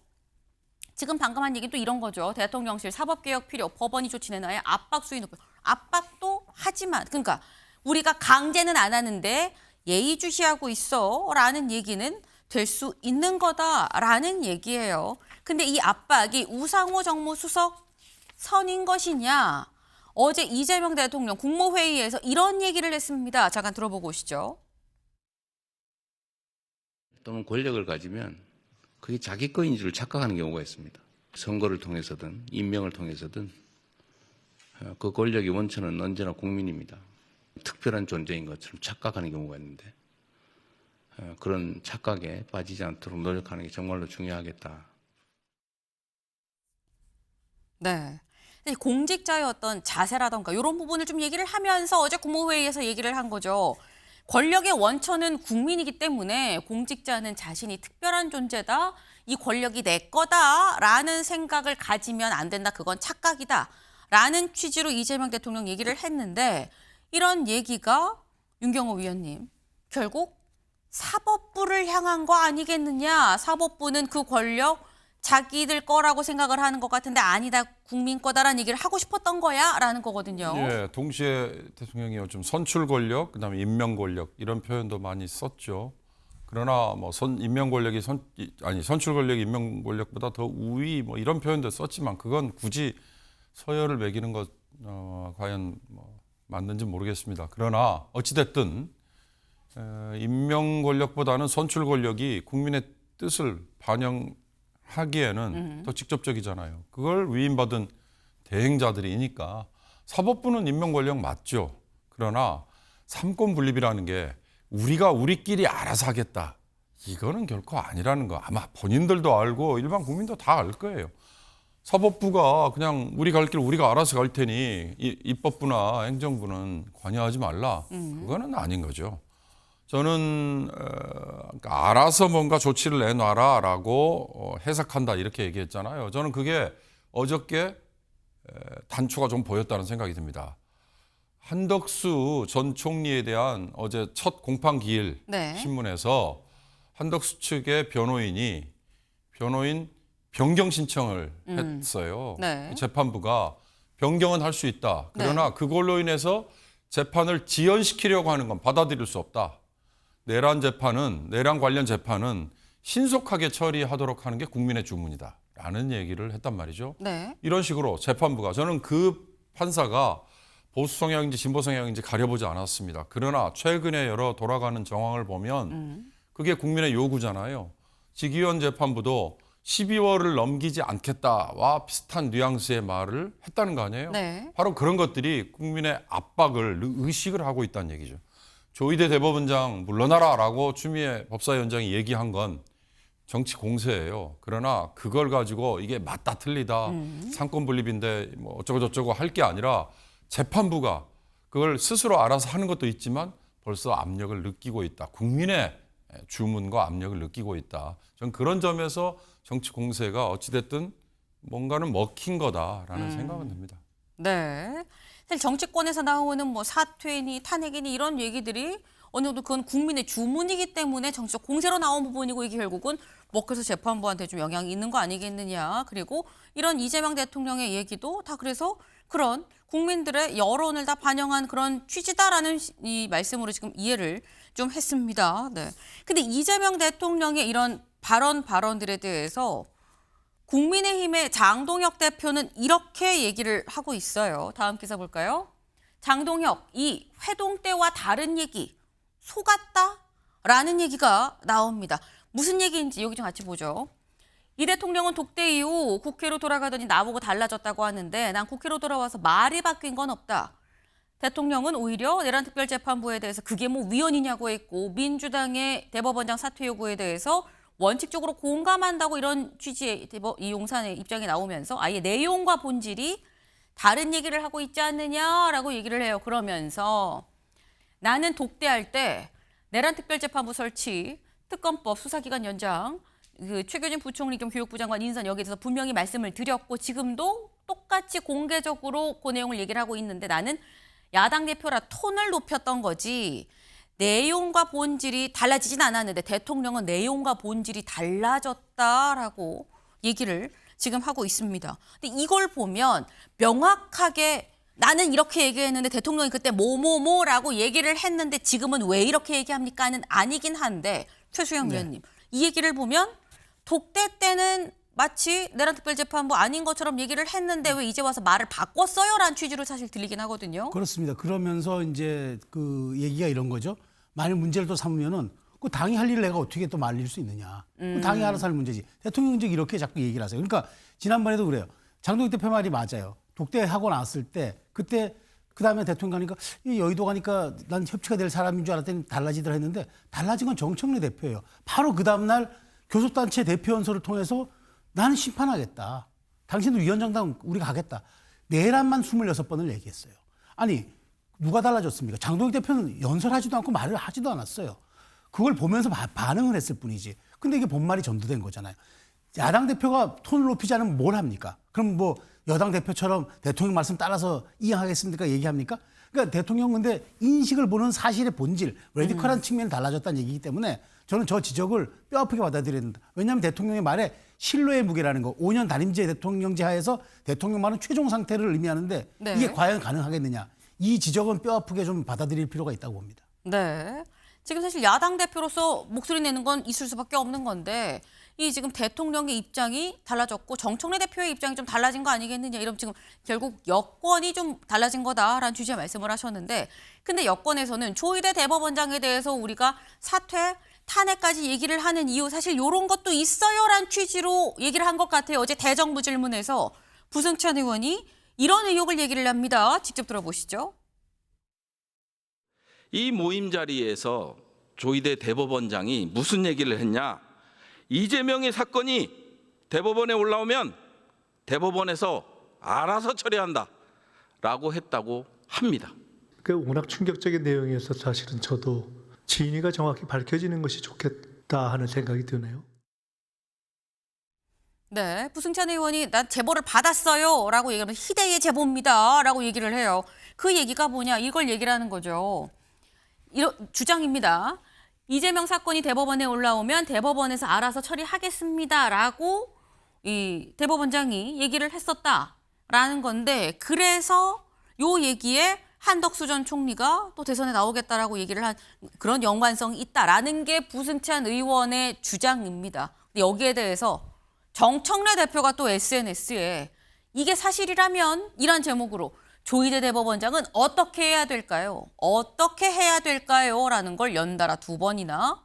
지금 방금 한 얘기는 또 이런 거죠. 대통령실 사법개혁 필요, 법원이 조치내놔야 압박 수위 높여. 압박도 하지만 그러니까 우리가 강제는 안 하는데 예의주시하고 있어라는 얘기는 될 수 있는 거다라는 얘기예요. 근데 이 압박이 우상호 정무수석 선인 것이냐? 어제 이재명 대통령 국무회의에서 이런 얘기를 했습니다. 잠깐 들어보고 오시죠. 또는 권력을 가지면 그게 자기 거인 줄 착각하는 경우가 있습니다. 선거를 통해서든 임명을 통해서든 그 권력의 원천은 언제나 국민입니다. 특별한 존재인 것처럼 착각하는 경우가 있는데 그런 착각에 빠지지 않도록 노력하는 게 정말로 중요하겠다. 네. 공직자의 어떤 자세라던가 이런 부분을 좀 얘기를 하면서 어제 국무회의에서 얘기를 한 거죠. 권력의 원천은 국민이기 때문에 공직자는 자신이 특별한 존재다. 이 권력이 내 거다라는 생각을 가지면 안 된다. 그건 착각이다. 라는 취지로 이재명 대통령 얘기를 했는데 이런 얘기가 윤경호 위원님 결국 사법부를 향한 거 아니겠느냐. 사법부는 그 권력 자기들 거라고 생각을 하는 것 같은데 아니다. 국민 거다라는 얘기를 하고 싶었던 거야 라는 거거든요. 예, 동시에 대통령이 요즘 선출 권력, 그다음에 임명 권력 이런 표현도 많이 썼죠. 그러나 뭐 임명 권력이 선출 권력이 임명 권력보다 더 우위 뭐 이런 표현도 썼지만 그건 굳이 서열을 매기는 것 과연 뭐 맞는지 모르겠습니다. 그러나 어찌 됐든 임명 권력보다는 선출 권력이 국민의 뜻을 반영하기에는 더 직접적이잖아요. 그걸 위임받은 대행자들이니까 사법부는 임명 권력 맞죠. 그러나 삼권 분립이라는 게 우리가 우리끼리 알아서 하겠다. 이거는 결코 아니라는 거 아마 본인들도 알고 일반 국민도 다 알 거예요. 사법부가 그냥 우리 갈 길 우리가 알아서 갈 테니 입법부나 행정부는 관여하지 말라. 그거는 아닌 거죠. 저는 알아서 뭔가 조치를 내놔라라고 해석한다 이렇게 얘기했잖아요. 저는 그게 어저께 단초가 좀 보였다는 생각이 듭니다. 한덕수 전 총리에 대한 어제 첫 공판기일 신문에서 한덕수 측의 변호인 변경 신청을 했어요. 재판부가 변경은 할 수 있다. 그러나 그걸로 인해서 재판을 지연시키려고 하는 건 받아들일 수 없다. 내란 관련 재판은 신속하게 처리하도록 하는 게 국민의 주문이다. 라는 얘기를 했단 말이죠. 이런 식으로 재판부가 저는 그 판사가 보수 성향인지 진보 성향인지 가려보지 않았습니다. 그러나 최근에 여러 돌아가는 정황을 보면 그게 국민의 요구잖아요. 직위원 재판부도 12월을 넘기지 않겠다와 비슷한 뉘앙스의 말을 했다는 거 아니에요? 바로 그런 것들이 국민의 압박을 의식을 하고 있다는 얘기죠. 조희대 대법원장 물러나라라고 추미애 법사위원장이 얘기한 건 정치 공세예요. 그러나 그걸 가지고 이게 맞다 틀리다 상권 분립인데 뭐 어쩌고 저쩌고 할 게 아니라 재판부가 그걸 스스로 알아서 하는 것도 있지만 벌써 압력을 느끼고 있다. 국민의 주문과 압력을 느끼고 있다. 저는 그런 점에서 정치 공세가 어찌됐든 뭔가는 먹힌 거다라는 생각은 듭니다. 네. 사실 정치권에서 나오는 뭐 사퇴니 탄핵이니 이런 얘기들이 어느 정도 그건 국민의 주문이기 때문에 정치적 공세로 나온 부분이고 이게 결국은 먹혀서 재판부한테 좀 영향이 있는 거 아니겠느냐. 그리고 이런 이재명 대통령의 얘기도 다 그래서 그런 국민들의 여론을 다 반영한 그런 취지다라는 이 말씀으로 지금 이해를 좀 했습니다. 네. 근데 이재명 대통령의 이런 발언들에 대해서 국민의힘의 장동혁 대표는 이렇게 얘기를 하고 있어요. 다음 기사 볼까요? 장동혁, 이 회동 때와 다른 얘기, 속았다라는 얘기가 나옵니다. 무슨 얘기인지 여기 좀 같이 보죠. 이 대통령은 독대 이후 국회로 돌아가더니 나보고 달라졌다고 하는데 난 국회로 돌아와서 말이 바뀐 건 없다. 대통령은 오히려 내란특별재판부에 대해서 그게 뭐 위헌이냐고 했고 민주당의 대법원장 사퇴 요구에 대해서 원칙적으로 공감한다고 이런 취지의 이 용산의 입장이 나오면서 아예 내용과 본질이 다른 얘기를 하고 있지 않느냐라고 얘기를 해요. 그러면서 나는 독대할 때 내란특별재판부 설치, 특검법, 수사기간 연장, 그 최규진 부총리 겸 교육부 장관 인선 여기에 대해서 분명히 말씀을 드렸고 지금도 똑같이 공개적으로 그 내용을 얘기를 하고 있는데 나는 야당 대표라 톤을 높였던 거지 내용과 본질이 달라지진 않았는데 대통령은 내용과 본질이 달라졌다라고 얘기를 지금 하고 있습니다. 근데 이걸 보면 명확하게 나는 이렇게 얘기했는데 대통령이 그때 뭐라고 얘기를 했는데 지금은 왜 이렇게 얘기합니까는 아니긴 한데 최수영 위원님 이 얘기를 보면 독대 때는 마치 내란특별재판부 아닌 것처럼 얘기를 했는데 왜 이제 와서 말을 바꿨어요라는 취지로 사실 들리긴 하거든요. 그렇습니다. 그러면서 이제 그 얘기가 이런 거죠. 만약 문제를 또 삼으면은 그 당이 할 일을 내가 어떻게 또 말릴 수 있느냐. 그 당이 알아서 할 문제지. 대통령이 이렇게 자꾸 얘기를 하세요. 그러니까 지난번에도 그래요. 장동혁 대표 말이 맞아요. 독대하고 나왔을 때 그때 그다음에 대통령 가니까 이 여의도 가니까 난 협치가 될 사람인 줄 알았더니 달라지더라 했는데 달라진 건 정청래 대표예요. 바로 그 다음 날 교섭단체 대표 연설을 통해서 나는 심판하겠다. 당신들 위원장당 우리가 가겠다. 내란만 26번을 얘기했어요. 아니 누가 달라졌습니까? 장동혁 대표는 연설하지도 않고 말을 하지도 않았어요. 그걸 보면서 반응을 했을 뿐이지. 근데 이게 본말이 전도된 거잖아요. 야당 대표가 톤을 높이지 않으면 뭘 합니까? 그럼 뭐 여당 대표처럼 대통령 말씀 따라서 이행하겠습니까? 얘기합니까? 그러니까 대통령 근데 인식을 보는 사실의 본질, 레디컬한 측면이 달라졌다는 얘기이기 때문에 저는 저 지적을 뼈아프게 받아들여야 된다. 왜냐하면 대통령의 말에 신뢰의 무게라는 거, 5년 단임제 대통령제 하에서 대통령 말은 최종 상태를 의미하는데 네. 이게 과연 가능하겠느냐. 이 지적은 뼈아프게 좀 받아들일 필요가 있다고 봅니다. 네. 지금 사실 야당 대표로서 목소리 내는 건 있을 수밖에 없는 건데 이 지금 대통령의 입장이 달라졌고 정청래 대표의 입장이 좀 달라진 거 아니겠느냐 이러면 지금 결국 여권이 좀 달라진 거다라는 취지의 말씀을 하셨는데 근데 여권에서는 조희대 대법원장에 대해서 우리가 사퇴, 탄핵까지 얘기를 하는 이유 사실 이런 것도 있어요라는 취지로 얘기를 한 것 같아요. 어제 대정부 질문에서 부승찬 의원이 이런 의혹을 얘기를 합니다. 직접 들어보시죠. 이 모임 자리에서 조희대 대법원장이 무슨 얘기를 했냐? 이재명의 사건이 대법원에 올라오면 대법원에서 알아서 처리한다라고 했다고 합니다. 그 워낙 충격적인 내용이어서 사실은 저도 진위가 정확히 밝혀지는 것이 좋겠다 하는 생각이 드네요. 네, 부승찬 의원이 난 제보를 받았어요 라고 얘기하면 희대의 제보입니다 라고 얘기를 해요. 그 얘기가 뭐냐 이걸 얘기를 하는 거죠. 이런 주장입니다. 이재명 사건이 대법원에 올라오면 대법원에서 알아서 처리하겠습니다라고 이 대법원장이 얘기를 했었다라는 건데 그래서 요 얘기에 한덕수 전 총리가 또 대선에 나오겠다라고 얘기를 한 그런 연관성이 있다라는 게 부승찬 의원의 주장입니다. 근데 여기에 대해서 정청래 대표가 또 SNS에 이게 사실이라면 이란 제목으로 조희대 대법원장은 어떻게 해야 될까요? 어떻게 해야 될까요? 라는 걸 연달아 2번이나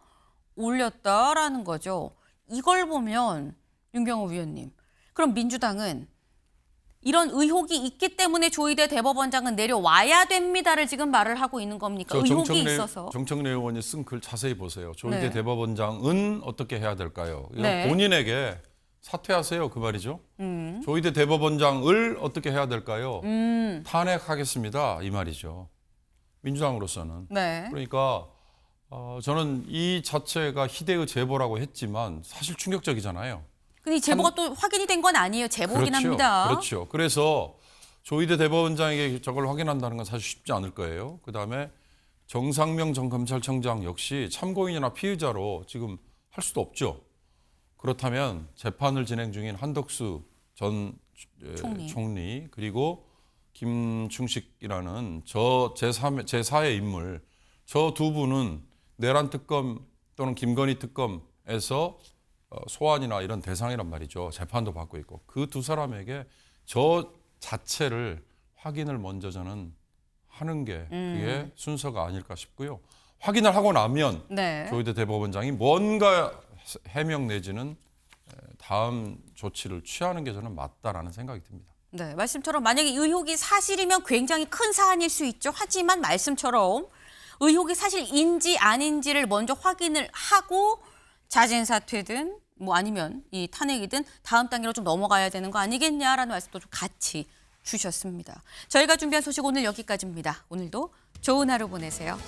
올렸다라는 거죠. 이걸 보면 윤경호 위원님, 그럼 민주당은 이런 의혹이 있기 때문에 조희대 대법원장은 내려와야 됩니다를 지금 말을 하고 있는 겁니까? 의혹이 있어서. 정청래 의원이 쓴 글 자세히 보세요. 조희대 네. 대법원장은 어떻게 해야 될까요? 이건 네. 본인에게 사퇴하세요 그 말이죠. 조희대 대법원장을 어떻게 해야 될까요? 탄핵하겠습니다 이 말이죠. 민주당으로서는. 네. 그러니까 저는 이 자체가 희대의 제보라고 했지만 사실 충격적이잖아요. 근데 이 제보가 또 확인이 된 건 아니에요. 제보긴 그렇죠. 합니다. 그렇죠. 그래서 조희대 대법원장에게 저걸 확인한다는 건 사실 쉽지 않을 거예요. 그다음에 정상명 전 검찰청장 역시 참고인이나 피의자로 지금 할 수도 없죠. 그렇다면 재판을 진행 중인 한덕수 전 총리 그리고 김충식이라는 저 제4의 인물 저 두 분은 내란 특검 또는 김건희 특검에서 소환이나 이런 대상이란 말이죠. 재판도 받고 있고 그 두 사람에게 저 자체를 확인을 먼저 저는 하는 게 그게 순서가 아닐까 싶고요. 확인을 하고 나면 네. 조희대 대법원장이 뭔가 해명 내지는 다음 조치를 취하는 게 저는 맞다라는 생각이 듭니다. 네, 말씀처럼 만약에 의혹이 사실이면 굉장히 큰 사안일 수 있죠. 하지만 말씀처럼 의혹이 사실인지 아닌지를 먼저 확인을 하고 자진 사퇴든 뭐 아니면 이 탄핵이든 다음 단계로 좀 넘어가야 되는 거 아니겠냐라는 말씀도 좀 같이 주셨습니다. 저희가 준비한 소식 오늘 여기까지입니다. 오늘도 좋은 하루 보내세요.